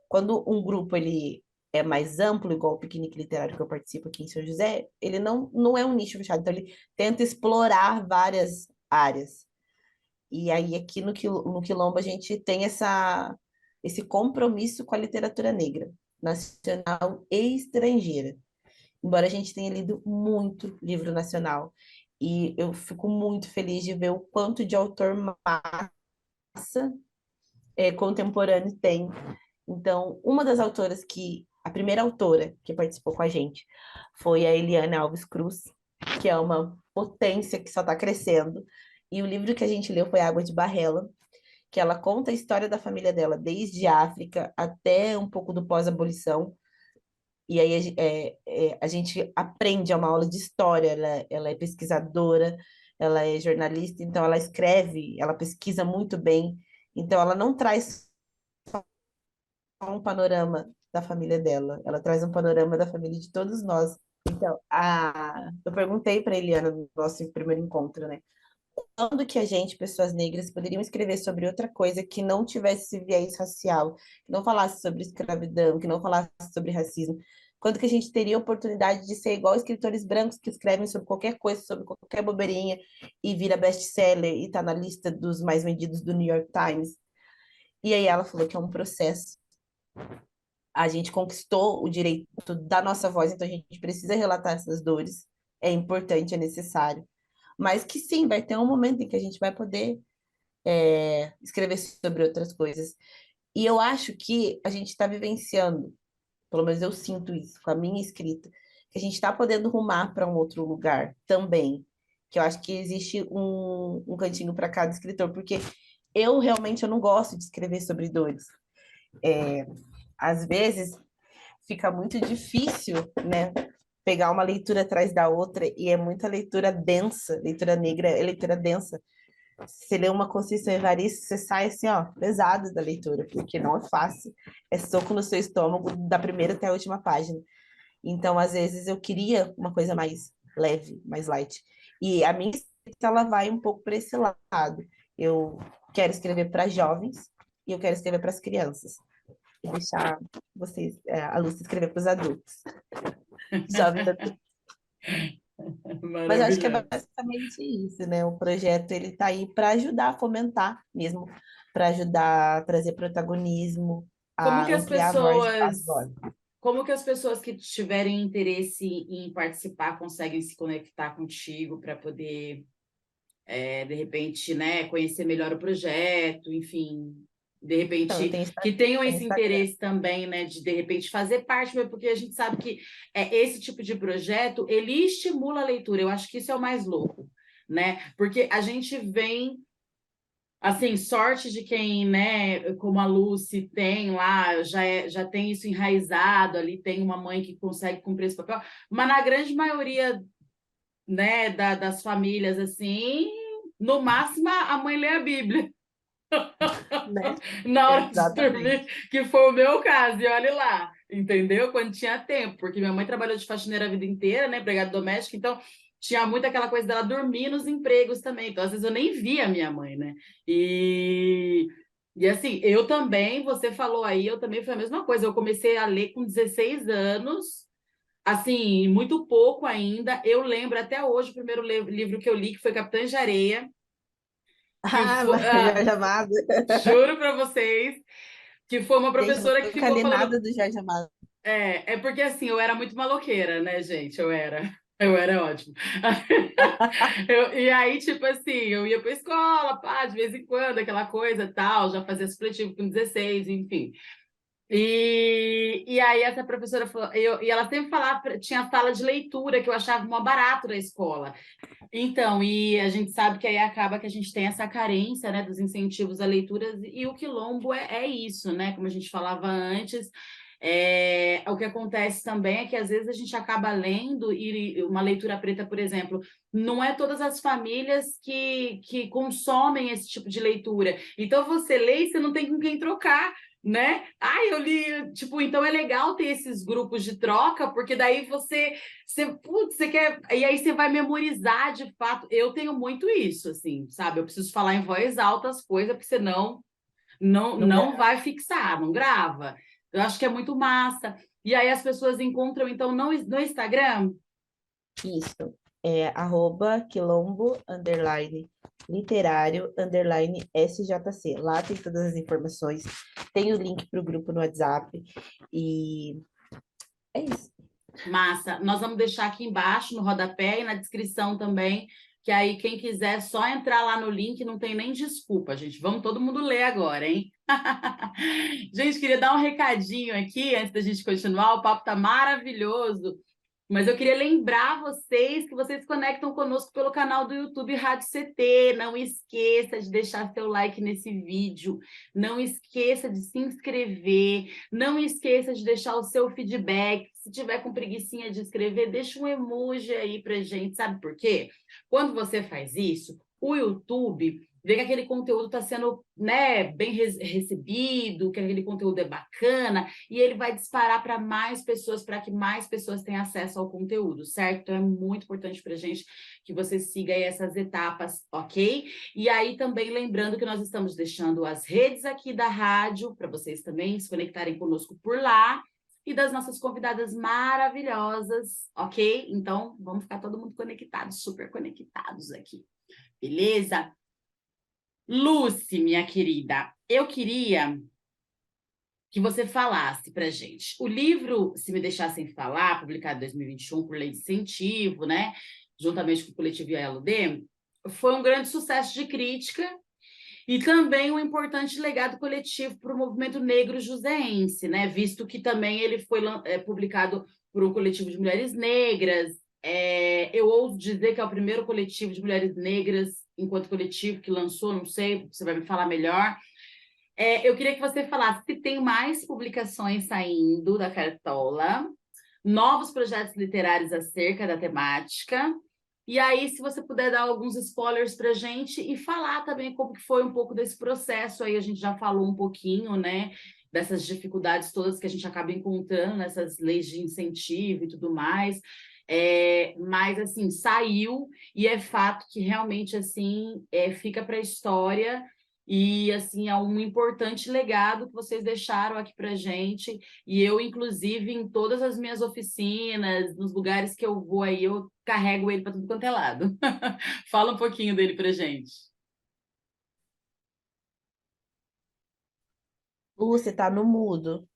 quando um grupo ele é mais amplo, igual o piquenique literário que eu participo aqui em São José, ele não é um nicho fechado, então ele tenta explorar várias áreas. E aí aqui no Quilombo a gente tem esse compromisso com a literatura negra, nacional e estrangeira. Embora a gente tenha lido muito livro nacional. E eu fico muito feliz de ver o quanto de autor massa contemporâneo tem. Então, a primeira autora que participou com a gente foi a Eliane Alves Cruz, que é uma potência que só está crescendo. E o livro que a gente leu foi Água de Barrela, que ela conta a história da família dela, desde a África até um pouco do pós-abolição. E aí a gente aprende, é uma aula de história, ela é pesquisadora, ela é jornalista, então ela escreve, ela pesquisa muito bem. Então ela não traz um panorama da família dela, ela traz um panorama da família de todos nós. Então, eu perguntei para Eliana no nosso primeiro encontro, né? Quando que a gente, pessoas negras, poderiam escrever sobre outra coisa que não tivesse esse viés racial, que não falasse sobre escravidão, que não falasse sobre racismo? Quando que a gente teria a oportunidade de ser igual escritores brancos que escrevem sobre qualquer coisa, sobre qualquer bobeirinha, e vira best-seller e está na lista dos mais vendidos do New York Times? E aí ela falou que é um processo. A gente conquistou o direito da nossa voz, então a gente precisa relatar essas dores. É importante, é necessário. Mas que sim, vai ter um momento em que a gente vai poder escrever sobre outras coisas. E eu acho que a gente está vivenciando, pelo menos eu sinto isso com a minha escrita, que a gente está podendo rumar para um outro lugar também. Que eu acho que existe um cantinho para cada escritor, porque eu não gosto de escrever sobre dores. Às vezes fica muito difícil, né? Pegar uma leitura atrás da outra, e é muita leitura densa, leitura negra é leitura densa. Você lê uma Conceição Evaristo, você sai assim, ó, pesado da leitura, porque não é fácil, é soco no seu estômago da primeira até a última página. Então, às vezes, eu queria uma coisa mais leve, mais light. E a minha escrita, ela vai um pouco para esse lado. Eu quero escrever para jovens e eu quero escrever para as crianças. E deixar vocês, a Lúcia, escrever para os adultos. Jovens adultos. Mas eu acho que é Maravilhoso. basicamente isso, né? O projeto ele tá aí para ajudar a fomentar mesmo, para ajudar a trazer protagonismo, Como que a ampliar a voz de as vozes. como que as pessoas que tiverem interesse em participar conseguem se conectar contigo para poder, de repente, né, conhecer melhor o projeto, enfim, de Então, eu repente, tenho que tenham tenho esse Instagram. interesse também, né, de repente fazer parte, porque a gente sabe que esse tipo de projeto, ele estimula a leitura, eu acho que isso é o mais louco, né, porque a gente vem. Assim, sorte de quem, né, como a Lucy tem lá, já tem isso enraizado ali, tem uma mãe que consegue cumprir esse papel, mas na grande maioria, né, das famílias, assim, no máximo a mãe lê a Bíblia Né? na hora de dormir, Exatamente. que foi o meu caso, e olha lá, entendeu? Quando tinha tempo, porque minha mãe trabalhou de faxineira a vida inteira, né, empregada doméstica, então tinha muito aquela coisa dela dormir nos empregos também, então às vezes eu nem via a minha mãe, né? E assim, eu também, você falou aí, eu também foi a mesma coisa, eu comecei a ler com 16 anos, assim, muito pouco ainda, eu lembro até hoje o primeiro livro que eu li, que foi Capitães de Areia, que Ah, foi, Jorge Amado. juro para vocês, que foi uma Gente, professora que nunca ficou li falando. nada do Jorge Amado. É porque assim, eu era muito maloqueira, né, gente? Eu era. Eu era ótimo. E aí, tipo assim, eu ia pra escola, pá, de vez em quando, aquela coisa tal, já fazia supletivo com 16, enfim. E aí essa professora falou, e ela sempre falava, tinha a sala de leitura que eu achava mó barato da escola. Então, e a gente sabe que aí acaba que a gente tem essa carência, né, dos incentivos à leitura, e o quilombo é isso, né, como a gente falava antes, o que acontece também é que às vezes a gente acaba lendo, e uma leitura preta, por exemplo, não é todas as famílias que consomem esse tipo de leitura, então você lê e você não tem com quem trocar, né? Ah, eu li, tipo, então é legal ter esses grupos de troca, porque daí putz, você quer. E aí você vai memorizar de fato. Eu tenho muito isso, assim, sabe? Eu preciso falar em voz alta as coisas, porque senão Não não vai fixar, não grava. Eu acho que é muito massa. E aí as pessoas encontram, então, no Instagram. Isso, é @quilombo underline literário underline SJC. Lá tem todas as informações, tem o link para o grupo no WhatsApp e é isso. Massa. Nós vamos deixar aqui embaixo no rodapé e na descrição também, que aí quem quiser só entrar lá no link, não tem nem desculpa, gente. Vamos todo mundo ler agora, hein? Gente, queria dar um recadinho aqui antes da gente continuar. O papo tá maravilhoso. Mas eu queria lembrar vocês que vocês se conectam conosco pelo canal do YouTube Rádio CT. Não esqueça de deixar seu like nesse vídeo. Não esqueça de se inscrever. Não esqueça de deixar o seu feedback. Se tiver com preguicinha de escrever, deixa um emoji aí pra gente. Sabe por quê? Quando você faz isso, o YouTube vê que aquele conteúdo está sendo, né, bem recebido, que aquele conteúdo é bacana, e ele vai disparar para mais pessoas, para que mais pessoas tenham acesso ao conteúdo, certo? Então é muito importante para a gente que você siga aí essas etapas, ok? E aí também lembrando que nós estamos deixando as redes aqui da rádio, para vocês também se conectarem conosco por lá, e das nossas convidadas maravilhosas, ok? Então, vamos ficar todo mundo conectados, super conectados aqui, beleza? Lucy, minha querida, eu queria que você falasse para gente. O livro Se Me Deixassem Falar, publicado em 2021 por Lei de Incentivo, né, juntamente com o coletivo IALD, foi um grande sucesso de crítica e também um importante legado coletivo para o movimento negro joseense, né, visto que também ele foi publicado por um coletivo de mulheres negras. Eu ouso dizer que é o primeiro coletivo de mulheres negras enquanto coletivo que lançou, não sei, você vai me falar melhor. Eu queria que você falasse se tem mais publicações saindo da Cartola, novos projetos literários acerca da temática, e aí se você puder dar alguns spoilers para a gente e falar também como que foi um pouco desse processo, aí a gente já falou um pouquinho, né, dessas dificuldades todas que a gente acaba encontrando nessas leis de incentivo e tudo mais, mas assim, saiu e é fato que realmente assim fica para a história e assim é um importante legado que vocês deixaram aqui para gente. E eu, inclusive, em todas as minhas oficinas, nos lugares que eu vou aí, eu carrego ele para tudo quanto é lado. Fala um pouquinho dele para gente. Você tá no mudo.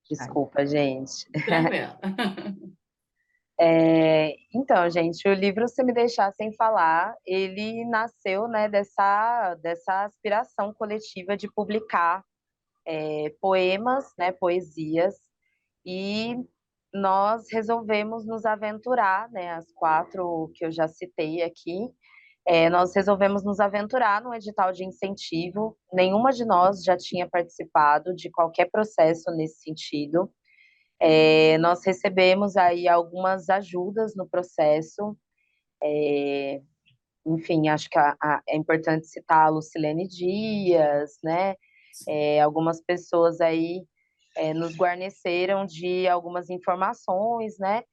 Desculpa, gente. Tranquilo. Então, gente, o livro Se Me Deixar Sem Falar, ele nasceu, né, dessa aspiração coletiva de publicar poemas, né, poesias, e nós resolvemos nos aventurar, né, as quatro que eu já citei aqui, nós resolvemos nos aventurar no edital de incentivo. Nenhuma de nós já tinha participado de qualquer processo nesse sentido. Nós recebemos aí algumas ajudas no processo. Enfim, acho que é importante citar a Lucilene Dias, né? Algumas pessoas aí nos guarneceram de algumas informações, né?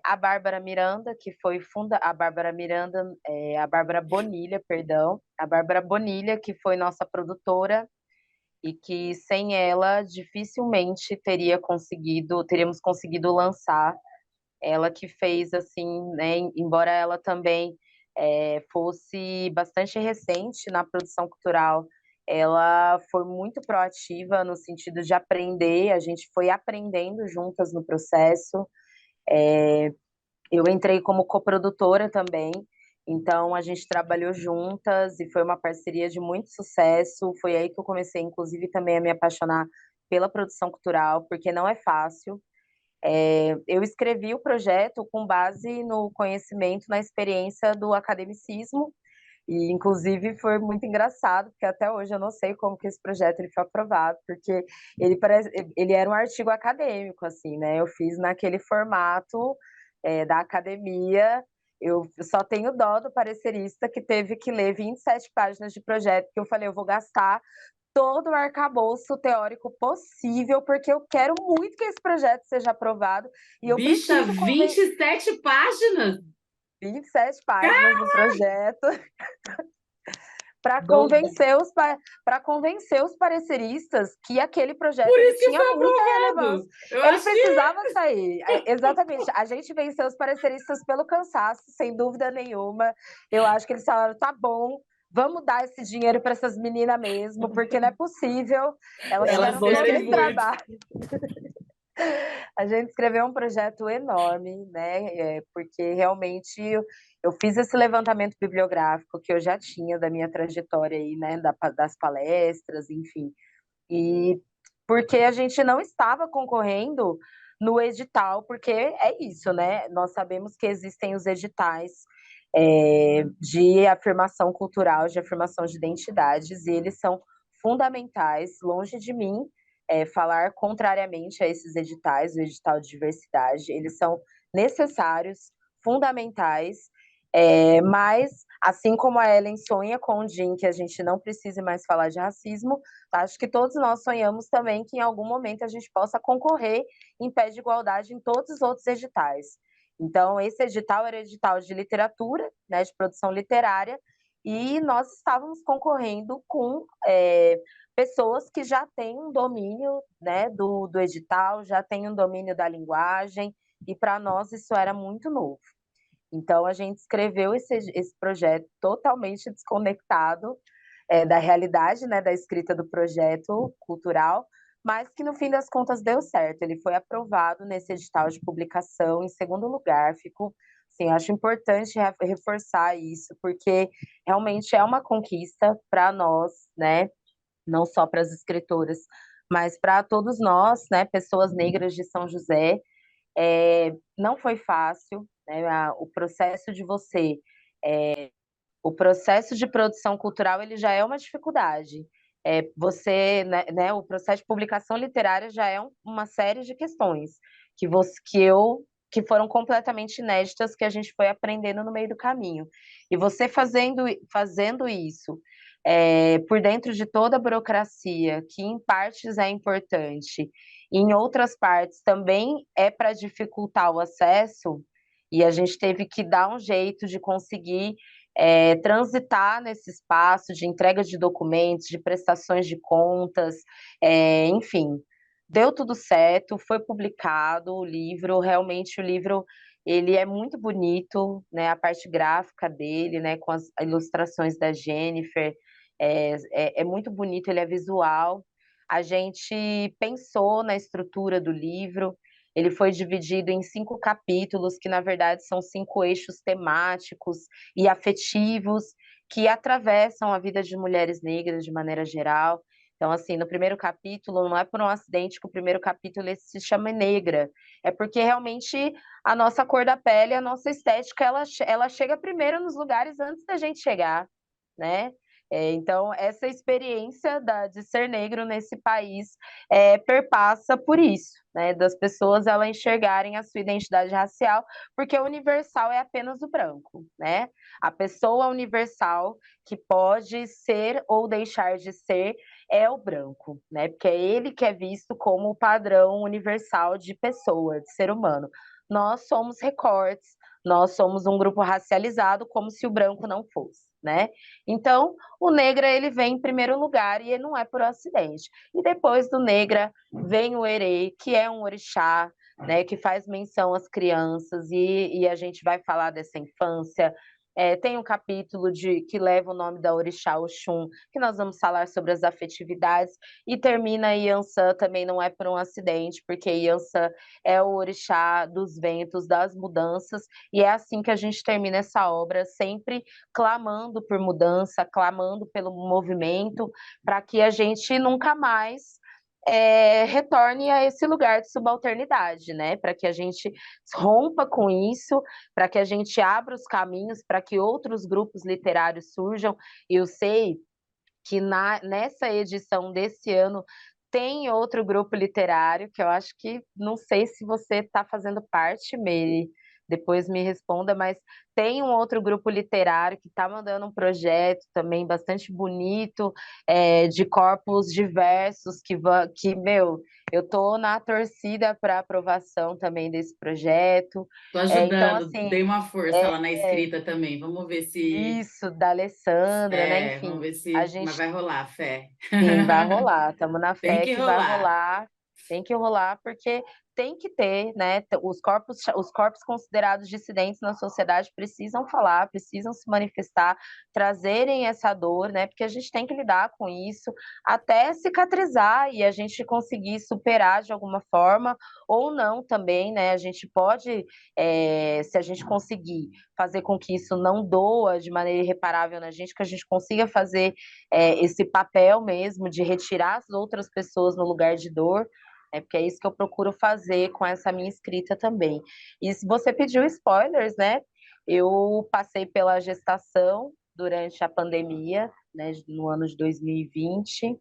A Bárbara Miranda, que foi a Bárbara Miranda, a Bárbara Bonilha, perdão, a Bárbara Bonilha, que foi nossa produtora e que sem ela dificilmente teríamos conseguido lançar. Ela que fez assim, né, embora ela também fosse bastante recente na produção cultural, ela foi muito proativa no sentido de aprender, a gente foi aprendendo juntas no processo. Eu entrei como coprodutora também, Então, a gente trabalhou juntas e foi uma parceria de muito sucesso. Foi aí que eu comecei, inclusive, também a me apaixonar pela produção cultural, porque não é fácil. Eu escrevi o projeto com base no conhecimento, na experiência do academicismo, e inclusive foi muito engraçado, porque até hoje eu não sei como que esse projeto ele foi aprovado, porque ele era um artigo acadêmico, assim, né? Eu fiz naquele formato da academia. Eu só tenho dó do parecerista que teve que ler 27 páginas de projeto, que eu falei, eu vou gastar todo o arcabouço teórico possível, porque eu quero muito que esse projeto seja aprovado e eu Bicha, preciso convencer 27 páginas? 27 páginas do projeto para Doida. convencer os pareceristas que aquele projeto Por ele isso que tinha foi muita relevância. aprovado. Eu Ele acho que precisava sair. Exatamente. A gente venceu os pareceristas pelo cansaço, sem dúvida nenhuma. Eu acho que eles falaram, tá bom, vamos dar esse dinheiro para essas meninas mesmo, porque não é possível. Elas elas fizeram vão todo ter esse muito. trabalho. A gente escreveu um projeto enorme, né? Porque realmente eu fiz esse levantamento bibliográfico que eu já tinha da minha trajetória aí, né? Das palestras, enfim. E porque a gente não estava concorrendo no edital, porque é isso, né? Nós sabemos que existem os editais de afirmação cultural, de afirmação de identidades, e eles são fundamentais. Longe de mim falar contrariamente a esses editais, o edital de diversidade, eles são necessários, fundamentais, mas, assim como a Ellen sonha com o dia em que a gente não precise mais falar de racismo, acho que todos nós sonhamos também que em algum momento a gente possa concorrer em pé de igualdade em todos os outros editais. Então, esse edital era edital de literatura, né, de produção literária, e nós estávamos concorrendo com pessoas que já têm um domínio, né, do edital, já têm um domínio da linguagem, e para nós isso era muito novo. Então, a gente escreveu esse projeto totalmente desconectado da realidade, né, da escrita do projeto cultural, mas que no fim das contas deu certo. Ele foi aprovado nesse edital de publicação em segundo lugar. Fico, assim, acho importante reforçar isso, porque realmente é uma conquista para nós, né, não só para as escritoras, mas para todos nós, né, pessoas negras de São José. Não foi fácil, né, o processo de você o processo de produção cultural ele já é uma dificuldade. O processo de publicação literária já é uma série de questões que foram completamente inéditas que a gente foi aprendendo no meio do caminho. E você fazendo isso por dentro de toda a burocracia, que em partes é importante, e em outras partes também é para dificultar o acesso, e a gente teve que dar um jeito de conseguir transitar nesse espaço de entrega de documentos, de prestações de contas, enfim, deu tudo certo, foi publicado o livro, realmente o livro ele é muito bonito, né, a parte gráfica dele, né, com as ilustrações da Jennifer, é muito bonito, ele é visual. A gente pensou na estrutura do livro, ele foi dividido em 5 capítulos, que na verdade são 5 eixos temáticos e afetivos que atravessam a vida de mulheres negras de maneira geral. Então, assim, no primeiro capítulo, não é por um acidente que o primeiro capítulo ele se chama Negra, é porque realmente a nossa cor da pele, a nossa estética, ela chega primeiro nos lugares antes da gente chegar, né? Então, essa experiência de ser negro nesse país perpassa por isso, né? Das pessoas ela enxergarem a sua identidade racial, porque o universal é apenas o branco, né? A pessoa universal que pode ser ou deixar de ser é o branco, né? Porque é ele que é visto como o padrão universal de pessoa, de ser humano. Nós somos recortes, nós somos um grupo racializado, como se o branco não fosse, né? Então, o Negra ele vem em primeiro lugar e ele não é por acidente. E depois do Negra vem o Erê, que é um orixá, né, que faz menção às crianças, e a gente vai falar dessa infância, Tem um capítulo que leva o nome da Orixá Oxum, que nós vamos falar sobre as afetividades, e termina Yansan também não é por um acidente, porque Yansan é o orixá dos ventos, das mudanças, e é assim que a gente termina essa obra, sempre clamando por mudança, clamando pelo movimento, para que a gente nunca mais retorne a esse lugar de subalternidade, né? Para que a gente rompa com isso, para que a gente abra os caminhos para que outros grupos literários surjam. Eu sei que nessa edição desse ano tem outro grupo literário que eu acho que não sei se você está fazendo parte, Meire, depois me responda, mas tem um outro grupo literário que está mandando um projeto também bastante bonito, de corpos diversos, meu, eu estou na torcida para aprovação também desse projeto. Tô Então, ajudando, assim, dei uma força lá na escrita também. Vamos ver se, isso, da Alessandra, né? vamos Enfim, ver a se, mas gente vai rolar, fé. sim, vai rolar. Estamos na Tem fé que que vai rolar. rolar. Tem que rolar porque tem que ter, né? Os corpos considerados dissidentes na sociedade precisam falar, precisam se manifestar, trazerem essa dor, né? Porque a gente tem que lidar com isso até cicatrizar e a gente conseguir superar de alguma forma ou não também, né? A gente pode, se a gente conseguir fazer com que isso não doa de maneira irreparável na gente, que a gente consiga fazer esse papel mesmo de retirar as outras pessoas no lugar de dor, porque é isso que eu procuro fazer com essa minha escrita também. E se você pediu spoilers, né? Eu passei pela gestação durante a pandemia, né, no ano de 2020,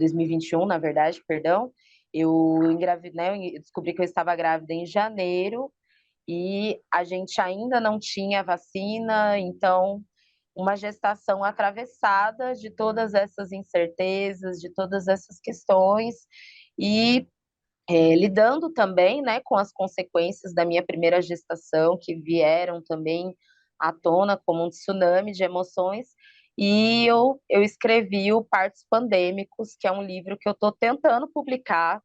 2021, na verdade, perdão. Eu engravidei, né, eu descobri que eu estava grávida em janeiro e a gente ainda não tinha vacina, então uma gestação atravessada de todas essas incertezas, de todas essas questões e lidando também, né, com as consequências da minha primeira gestação que vieram também à tona como um tsunami de emoções. E eu escrevi o Partos Pandêmicos, que é um livro que eu estou tentando publicar,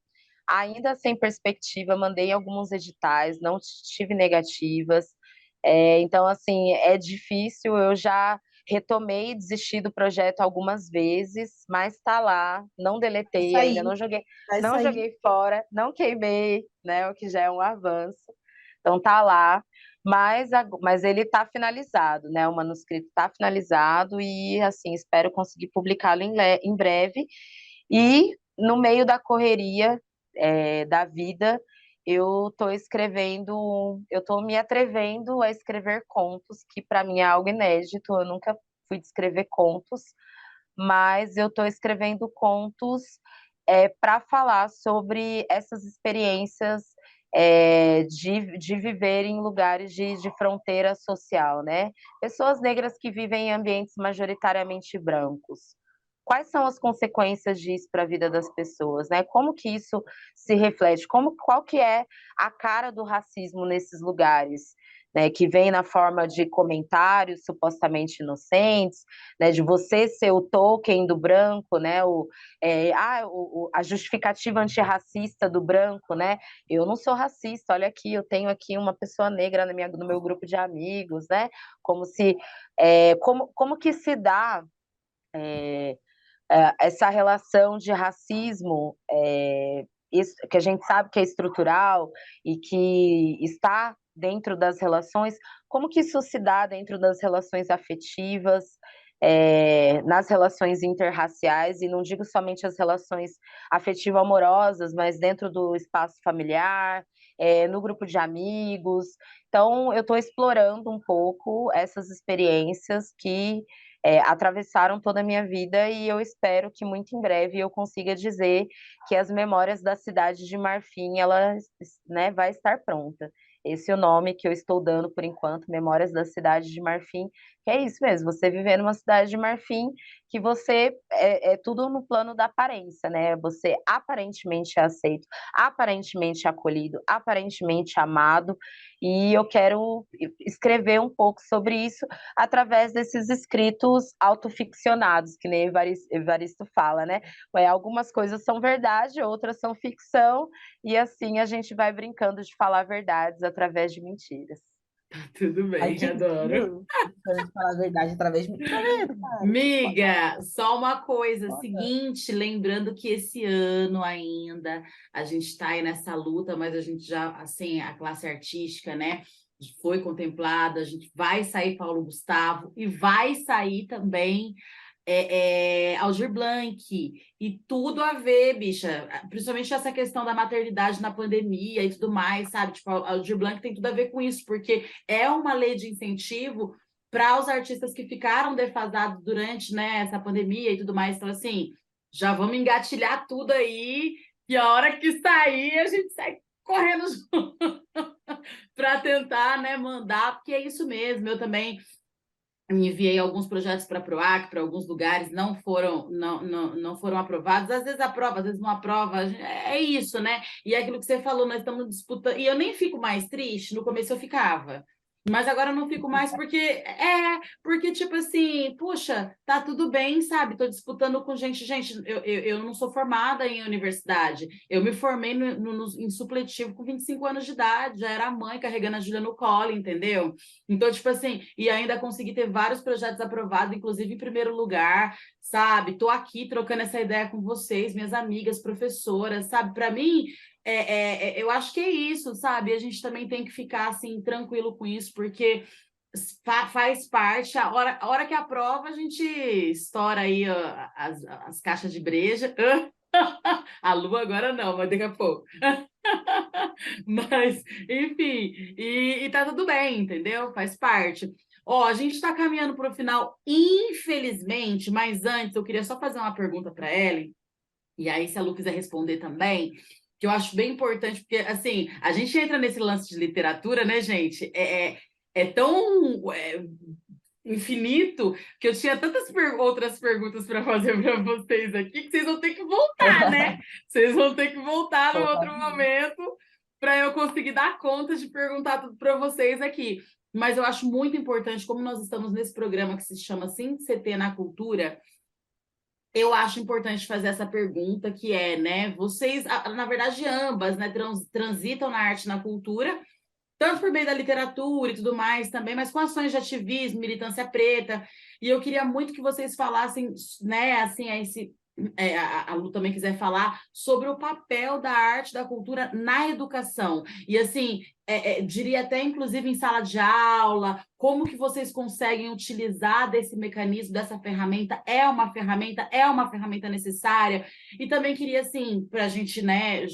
ainda sem perspectiva, mandei alguns editais, não tive negativas. Então, assim, é difícil, eu já retomei e desisti do projeto algumas vezes, mas está lá, não Vai deletei ainda, sair, vai não sair. joguei fora, não queimei, né, o que já é um avanço. Então tá lá, mas ele está finalizado, né? O manuscrito está finalizado e assim espero conseguir publicá-lo em breve. E no meio da correria da vida, eu estou me atrevendo a escrever contos, que para mim é algo inédito. Eu nunca fui escrever contos, mas eu estou escrevendo contos para falar sobre essas experiências de viver em lugares de fronteira social, né? Pessoas negras que vivem em ambientes majoritariamente brancos. Quais são as consequências disso para a vida das pessoas, né? Como que isso se reflete? Qual que é a cara do racismo nesses lugares? Né, que vem na forma de comentários supostamente inocentes, né, de você ser o token do branco, né, a justificativa antirracista do branco, né, eu não sou racista, olha aqui, eu tenho aqui uma pessoa negra no meu grupo de amigos, né, como se, como que se dá essa relação de racismo que a gente sabe que é estrutural e que está dentro das relações, como que isso se dá dentro das relações afetivas, nas relações interraciais, e não digo somente as relações afetivo-amorosas, mas dentro do espaço familiar, no grupo de amigos. Então, eu estou explorando um pouco essas experiências que atravessaram toda a minha vida e eu espero que muito em breve eu consiga dizer que as memórias da cidade de Marfim, ela, né, vai estar pronta. Esse é o nome que eu estou dando por enquanto, Memórias da Cidade de Marfim, que é isso mesmo, você viver numa cidade de Marfim que você é tudo no plano da aparência, né? Você aparentemente é aceito, aparentemente acolhido, aparentemente amado, e eu quero escrever um pouco sobre isso através desses escritos autoficcionados, que nem Evaristo fala, né? Algumas coisas são verdade, outras são ficção, e assim a gente vai brincando de falar verdades através de mentiras. Tudo Ai, bem, que adoro. lindo. Para te falar a verdade através de mim. Tá vendo, cara? Que Miga, só uma coisa, foda. seguinte, lembrando que esse ano ainda a gente está aí nessa luta, mas a gente já, assim, a classe artística, né, foi contemplada, a gente vai sair Paulo Gustavo e vai sair também Aldir Blanc, e tudo a ver, bicha, principalmente essa questão da maternidade na pandemia e tudo mais, sabe? Tipo, Aldir Blanc tem tudo a ver com isso, porque é uma lei de incentivo para os artistas que ficaram defasados durante, né, essa pandemia e tudo mais. Então, assim, já vamos engatilhar tudo aí, e a hora que sair, a gente sai correndo para tentar, né, mandar, porque é isso mesmo. Eu também enviei alguns projetos para a PROAC, para alguns lugares, não foram aprovados. Às vezes aprova, às vezes não aprova. É isso, né? E é aquilo que você falou, nós estamos disputando. E eu nem fico mais triste, no começo eu ficava. Mas agora eu não fico mais porque, tipo assim, puxa, tá tudo bem, sabe? Tô disputando com gente. Gente, eu não sou formada em universidade. Eu me formei em supletivo com 25 anos de idade, já era mãe carregando a Júlia no colo, entendeu? Então, tipo assim, e ainda consegui ter vários projetos aprovados, inclusive em primeiro lugar, sabe? Tô aqui trocando essa ideia com vocês, minhas amigas, professoras, sabe? Para mim, eu acho que é isso, sabe? A gente também tem que ficar assim tranquilo com isso, porque faz parte. A hora que aprova, a gente estoura aí ó, as caixas de breja. A lua agora não, mas daqui a pouco. Mas, enfim, e tá tudo bem, entendeu? Faz parte. Ó, a gente está caminhando para o final, infelizmente, mas antes eu queria só fazer uma pergunta para Ellen, e aí, se a Lu quiser responder também, que eu acho bem importante, porque, assim, a gente entra nesse lance de literatura, né, gente? É tão infinito que eu tinha tantas outras perguntas para fazer para vocês aqui que vocês vão ter que voltar, né? Vocês vão ter que voltar no outro momento para eu conseguir dar conta de perguntar tudo para vocês aqui. Mas eu acho muito importante, como nós estamos nesse programa que se chama Sim CT na Cultura, eu acho importante fazer essa pergunta, que é, né, vocês, na verdade, ambas, né, transitam na arte e na cultura, tanto por meio da literatura e tudo mais também, mas com ações de ativismo, militância preta. E eu queria muito que vocês falassem, né, assim, aí se a Lu também quiser falar sobre o papel da arte, da cultura na educação. E assim, diria até inclusive em sala de aula, como que vocês conseguem utilizar desse mecanismo, dessa ferramenta? É uma ferramenta necessária? E também queria, assim, para a gente, né,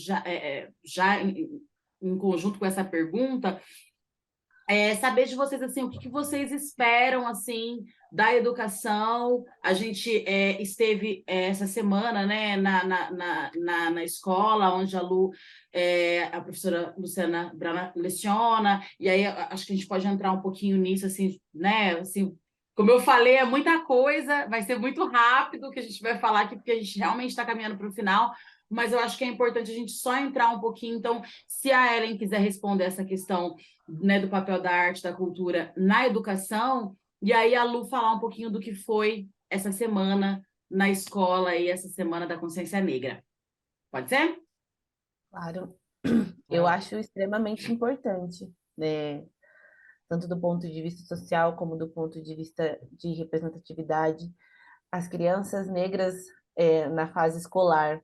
já em conjunto com essa pergunta, saber de vocês assim, o que vocês esperam assim da educação. A gente esteve essa semana, né, na escola onde a professora Luciana Brana leciona, e aí acho que a gente pode entrar um pouquinho nisso, assim, né, assim, como eu falei, é muita coisa, vai ser muito rápido o que a gente vai falar aqui, porque a gente realmente está caminhando para o final, mas eu acho que é importante a gente só entrar um pouquinho. Então, se a Ellen quiser responder essa questão, né, do papel da arte, da cultura na educação, e aí a Lu falar um pouquinho do que foi essa semana na escola e essa semana da consciência negra. Pode ser? Claro, eu acho extremamente importante, né? Tanto do ponto de vista social como do ponto de vista de representatividade. As crianças negras na fase escolar,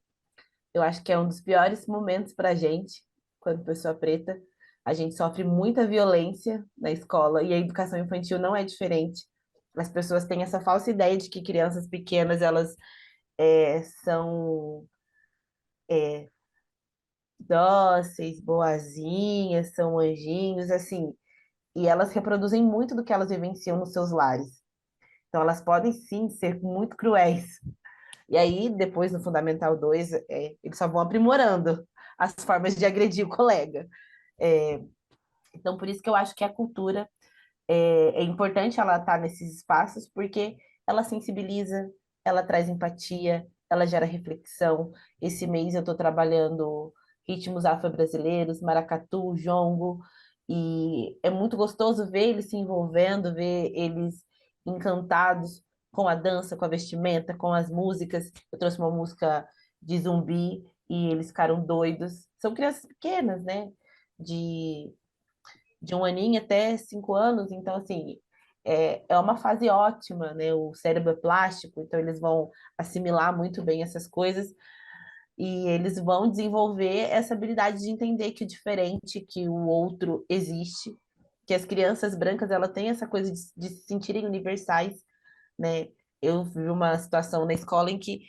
eu acho que é um dos piores momentos para a gente, quando pessoa preta. A gente sofre muita violência na escola e a educação infantil não é diferente. As pessoas têm essa falsa ideia de que crianças pequenas elas são dóceis, boazinhas, são anjinhos, assim, e elas reproduzem muito do que elas vivenciam nos seus lares. Então, elas podem sim ser muito cruéis. E aí, depois no Fundamental 2, eles só vão aprimorando as formas de agredir o colega. É, então, por isso que eu acho que a cultura é importante ela estar nesses espaços, porque ela sensibiliza, ela traz empatia, ela gera reflexão. Esse mês eu estou trabalhando ritmos afro-brasileiros, maracatu, jongo, e é muito gostoso ver eles se envolvendo, ver eles encantados com a dança, com a vestimenta, com as músicas. Eu trouxe uma música de zumbi e eles ficaram doidos. São crianças pequenas, né? De de 1 aninho até 5 anos, então, assim, é uma fase ótima, né? O cérebro é plástico, então eles vão assimilar muito bem essas coisas e eles vão desenvolver essa habilidade de entender que o diferente, que o outro existe, que as crianças brancas, ela têm essa coisa de se sentirem universais, né? Eu vi uma situação na escola em que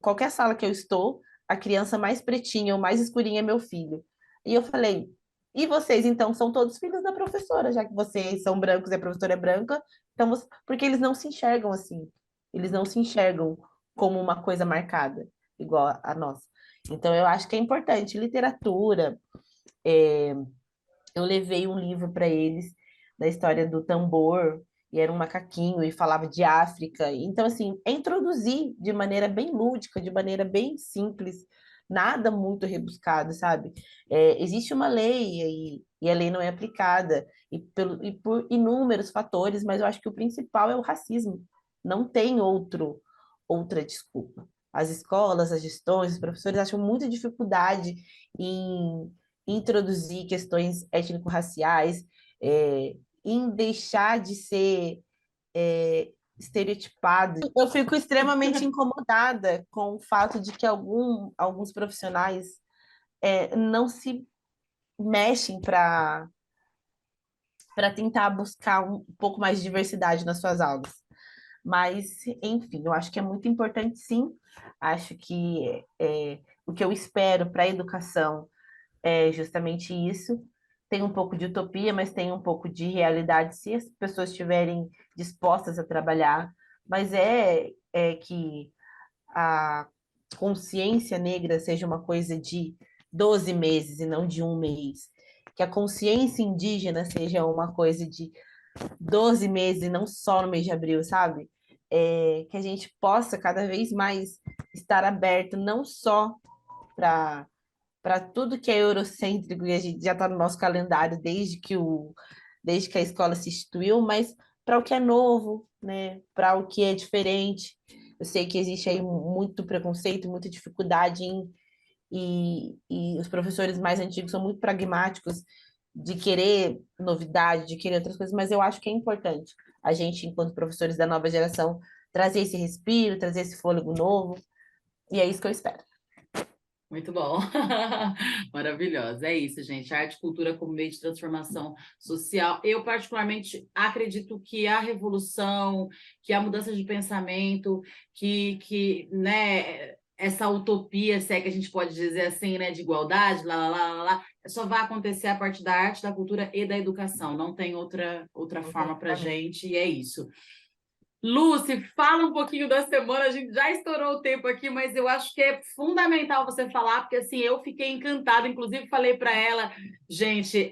qualquer sala que eu estou, a criança mais pretinha ou mais escurinha é meu filho. E eu falei, e vocês, então, são todos filhos da professora, já que vocês são brancos e a professora é branca, então porque eles não se enxergam assim. Eles não se enxergam como uma coisa marcada, igual a nossa. Então, eu acho que é importante. Literatura, eu levei um livro para eles da história do tambor, e era um macaquinho e falava de África. Então, assim, é introduzir de maneira bem lúdica, de maneira bem simples, nada muito rebuscado, sabe? Existe uma lei e a lei não é aplicada, e por inúmeros fatores, mas eu acho que o principal é o racismo. Não tem outra desculpa. As escolas, as gestões, os professores acham muita dificuldade em introduzir questões étnico-raciais, é, em deixar de ser estereotipado. Eu fico extremamente incomodada com o fato de que alguns profissionais não se mexem para tentar buscar um pouco mais de diversidade nas suas aulas. Mas, enfim, eu acho que é muito importante, sim. Acho que o que eu espero para a educação é justamente isso. Tem um pouco de utopia, mas tem um pouco de realidade se as pessoas estiverem dispostas a trabalhar. Mas é que a consciência negra seja uma coisa de 12 meses e não de 1 mês. Que a consciência indígena seja uma coisa de 12 meses e não só no mês de abril, sabe? Que a gente possa cada vez mais estar aberto não só para tudo que é eurocêntrico e a gente já está no nosso calendário desde que a escola se instituiu, mas para o que é novo, né? Para o que é diferente. Eu sei que existe aí muito preconceito, muita dificuldade e os professores mais antigos são muito pragmáticos de querer novidade, de querer outras coisas, mas eu acho que é importante a gente, enquanto professores da nova geração, trazer esse respiro, trazer esse fôlego novo, e é isso que eu espero. Muito bom. Maravilhosa. É isso, gente. Arte e cultura como meio de transformação social. Eu, particularmente, acredito que a revolução, que a mudança de pensamento, né, essa utopia, se é que a gente pode dizer assim, né, de igualdade, só vai acontecer a partir da arte, da cultura e da educação. Não tem outra forma para gente, e é isso. Lúcia, fala um pouquinho da semana, a gente já estourou o tempo aqui, mas eu acho que é fundamental você falar, porque assim, eu fiquei encantada, inclusive falei para ela, gente,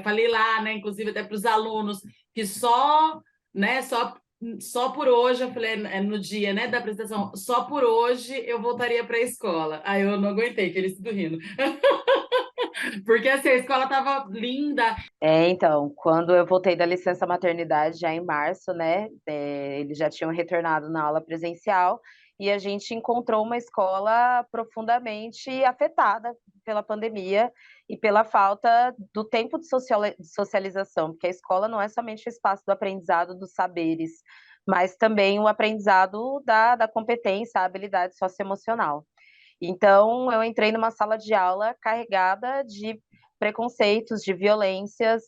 falei lá, né, inclusive até para os alunos, que né, só por hoje, eu falei, no dia, né, da apresentação, só por hoje eu voltaria para a escola. Aí eu não aguentei, que eles tudo rindo. Porque assim, a escola estava linda. Então, quando eu voltei da licença maternidade, já em março, né, eles já tinham retornado na aula presencial e a gente encontrou uma escola profundamente afetada pela pandemia e pela falta do tempo de socialização, porque a escola não é somente o espaço do aprendizado dos saberes, mas também o aprendizado da competência, a habilidade socioemocional. Então, eu entrei numa sala de aula carregada de preconceitos, de violências,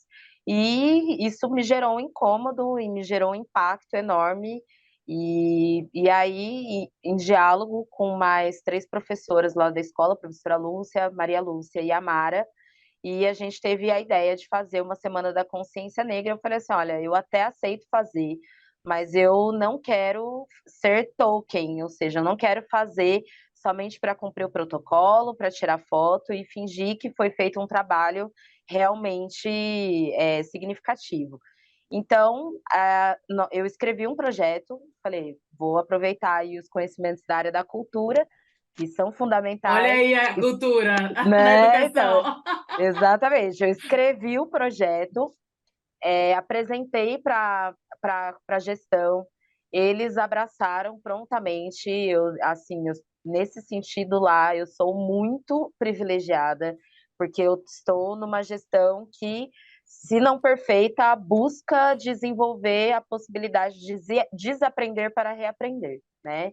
e isso me gerou um incômodo e me gerou um impacto enorme. E aí, em diálogo com mais 3 professoras lá da escola, a professora Lúcia, Maria Lúcia e a Mara, e a gente teve a ideia de fazer uma Semana da Consciência Negra. Eu falei assim: olha, eu até aceito fazer, mas eu não quero ser token, ou seja, eu não quero fazer somente para cumprir o protocolo, para tirar foto e fingir que foi feito um trabalho realmente significativo. Então, eu escrevi um projeto, falei, vou aproveitar aí os conhecimentos da área da cultura, que são Olha fundamentais, aí a cultura na né? Então, educação. exatamente, eu escrevi o projeto, apresentei para a gestão, eles abraçaram prontamente. Nesse sentido lá, eu sou muito privilegiada, porque eu estou numa gestão que se não perfeita, busca desenvolver a possibilidade de desaprender para reaprender, né?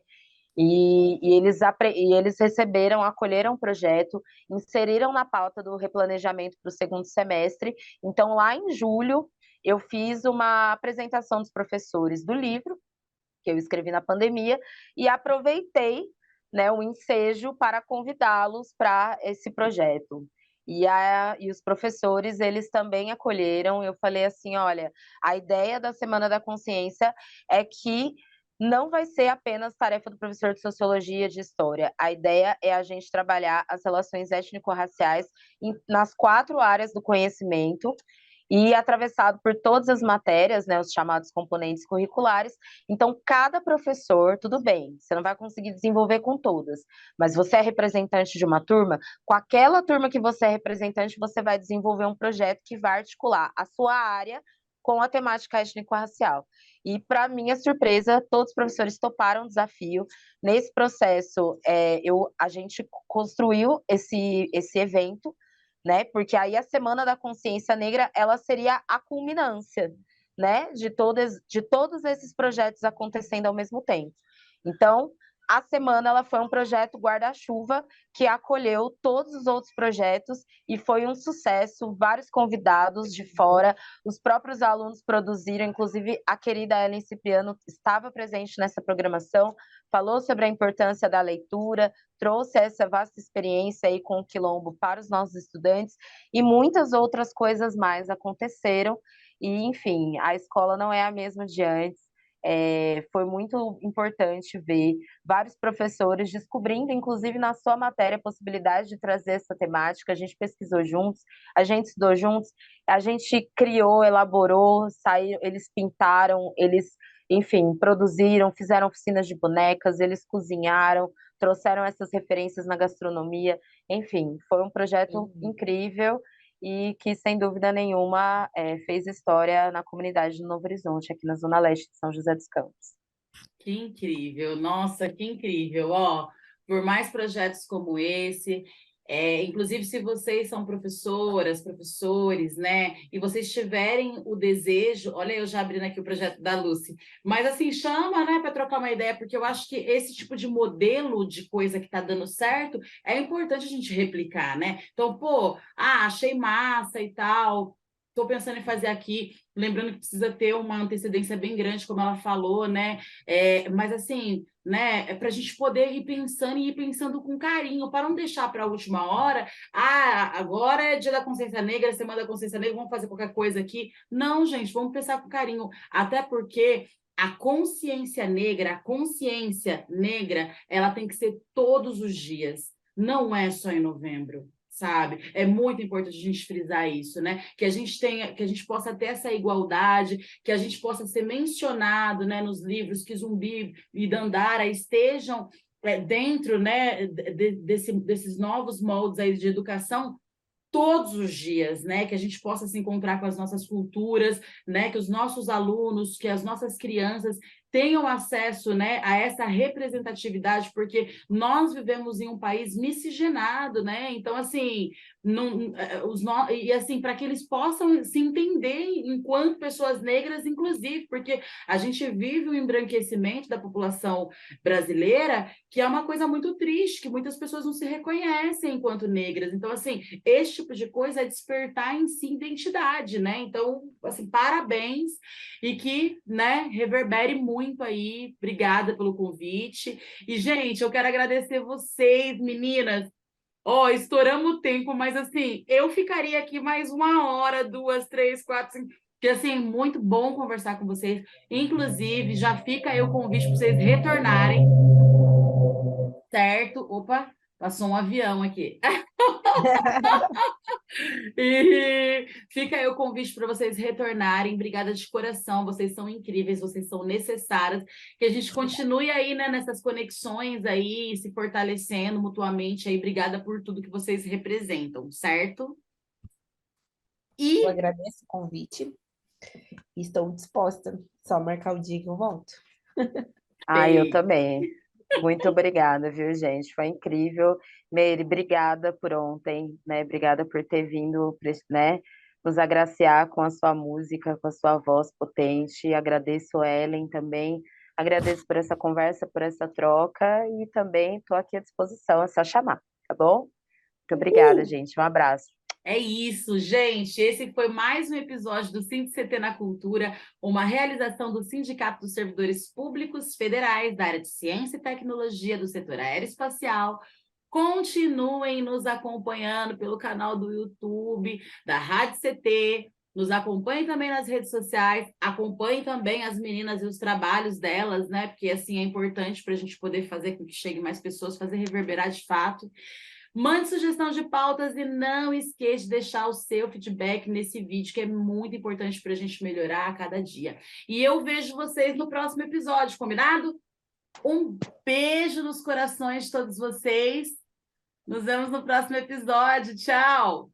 E eles receberam, acolheram o projeto, inseriram na pauta do replanejamento para o segundo semestre. Então, lá em julho, eu fiz uma apresentação dos professores do livro, que eu escrevi na pandemia, e aproveitei, né, o ensejo para convidá-los para esse projeto. E os professores, eles também acolheram. Eu falei assim, olha, a ideia da Semana da Consciência é que não vai ser apenas tarefa do professor de Sociologia, de História. A ideia é a gente trabalhar as relações étnico-raciais nas 4 áreas do conhecimento, e atravessado por todas as matérias, né, os chamados componentes curriculares. Então, cada professor, tudo bem, você não vai conseguir desenvolver com todas, mas você é representante de uma turma, com aquela turma que você é representante, você vai desenvolver um projeto que vai articular a sua área com a temática étnico-racial. E, para minha surpresa, todos os professores toparam o desafio. Nesse processo, a gente construiu esse evento, né? Porque aí a Semana da Consciência Negra, ela seria a culminância, né? De todos esses projetos acontecendo ao mesmo tempo. Então, a semana ela foi um projeto guarda-chuva que acolheu todos os outros projetos e foi um sucesso, vários convidados de fora, os próprios alunos produziram, inclusive a querida Ellen Cipriano estava presente nessa programação, falou sobre a importância da leitura, trouxe essa vasta experiência aí com o Quilombo para os nossos estudantes e muitas outras coisas mais aconteceram e, enfim, a escola não é a mesma de antes. Foi muito importante ver vários professores descobrindo, inclusive na sua matéria, a possibilidade de trazer essa temática. A gente pesquisou juntos, a gente estudou juntos, a gente criou, elaborou, saiu, eles pintaram, eles, enfim, produziram, fizeram oficinas de bonecas, eles cozinharam, trouxeram essas referências na gastronomia. Enfim, foi um projeto incrível e que, sem dúvida nenhuma, fez história na comunidade do Novo Horizonte, aqui na Zona Leste de São José dos Campos. Que incrível, nossa, que incrível, ó, por mais projetos como esse, inclusive se vocês são professoras, professores, né, e vocês tiverem o desejo, olha eu já abrindo aqui o projeto da Lucy, mas assim, chama, né, para trocar uma ideia, porque eu acho que esse tipo de modelo de coisa que está dando certo, é importante a gente replicar, né, então, pô, achei massa e tal, estou pensando em fazer aqui, lembrando que precisa ter uma antecedência bem grande, como ela falou, né? Mas assim, né? É para a gente poder ir pensando e ir pensando com carinho, para não deixar para a última hora. Agora é Dia da Consciência Negra, Semana da Consciência Negra, vamos fazer qualquer coisa aqui. Não, gente, vamos pensar com carinho, até porque a consciência negra, ela tem que ser todos os dias, não é só em novembro. Sabe? É muito importante a gente frisar isso, né? Que a gente possa ter essa igualdade, que a gente possa ser mencionado, né, nos livros, que Zumbi e Dandara estejam dentro, né, desses novos moldes aí de educação todos os dias, né? Que a gente possa se encontrar com as nossas culturas, né? Que os nossos alunos, que as nossas crianças tenham acesso, né, a essa representatividade, porque nós vivemos em um país miscigenado, né? Então, assim, não, e assim, para que eles possam se entender enquanto pessoas negras, inclusive, porque a gente vive o embranquecimento da população brasileira, que é uma coisa muito triste, que muitas pessoas não se reconhecem enquanto negras. Então, assim, este tipo de coisa é despertar em si identidade, né? Então, assim, parabéns e que, né, reverbere muito aí. Obrigada pelo convite. E, gente, eu quero agradecer vocês, meninas. Estouramos o tempo, mas assim, eu ficaria aqui mais 1 hora, 2, 3, 4, 5. Porque assim, muito bom conversar com vocês. Inclusive, já fica aí o convite para vocês retornarem, certo? Opa, passou um avião aqui. E fica aí o convite para vocês retornarem. Obrigada de coração, vocês são incríveis, vocês são necessárias. Que a gente continue aí, né, nessas conexões aí, se fortalecendo mutuamente aí. Obrigada por tudo que vocês representam, certo? Eu E agradeço o convite e estou disposta. Só marcar o dia que eu volto. Eu também. Muito obrigada, viu, gente? Foi incrível. Meire, obrigada por ontem, né? Obrigada por ter vindo, né? nos agraciar com a sua música, com a sua voz potente. Agradeço, Ellen, também. Agradeço por essa conversa, por essa troca e também estou aqui à disposição, é só chamar, tá bom? Muito obrigada, gente. Um abraço. É isso, gente. Esse foi mais um episódio do SINDICT na Cultura, uma realização do Sindicato dos Servidores Públicos Federais da área de Ciência e Tecnologia do setor aeroespacial. Continuem nos acompanhando pelo canal do YouTube da Rádio CT. Nos acompanhem também nas redes sociais, acompanhem também as meninas e os trabalhos delas, né? Porque assim é importante para a gente poder fazer com que chegue mais pessoas, fazer reverberar de fato. Mande sugestão de pautas e não esqueça de deixar o seu feedback nesse vídeo, que é muito importante para a gente melhorar a cada dia. E eu vejo vocês no próximo episódio, combinado? Um beijo nos corações de todos vocês. Nos vemos no próximo episódio. Tchau!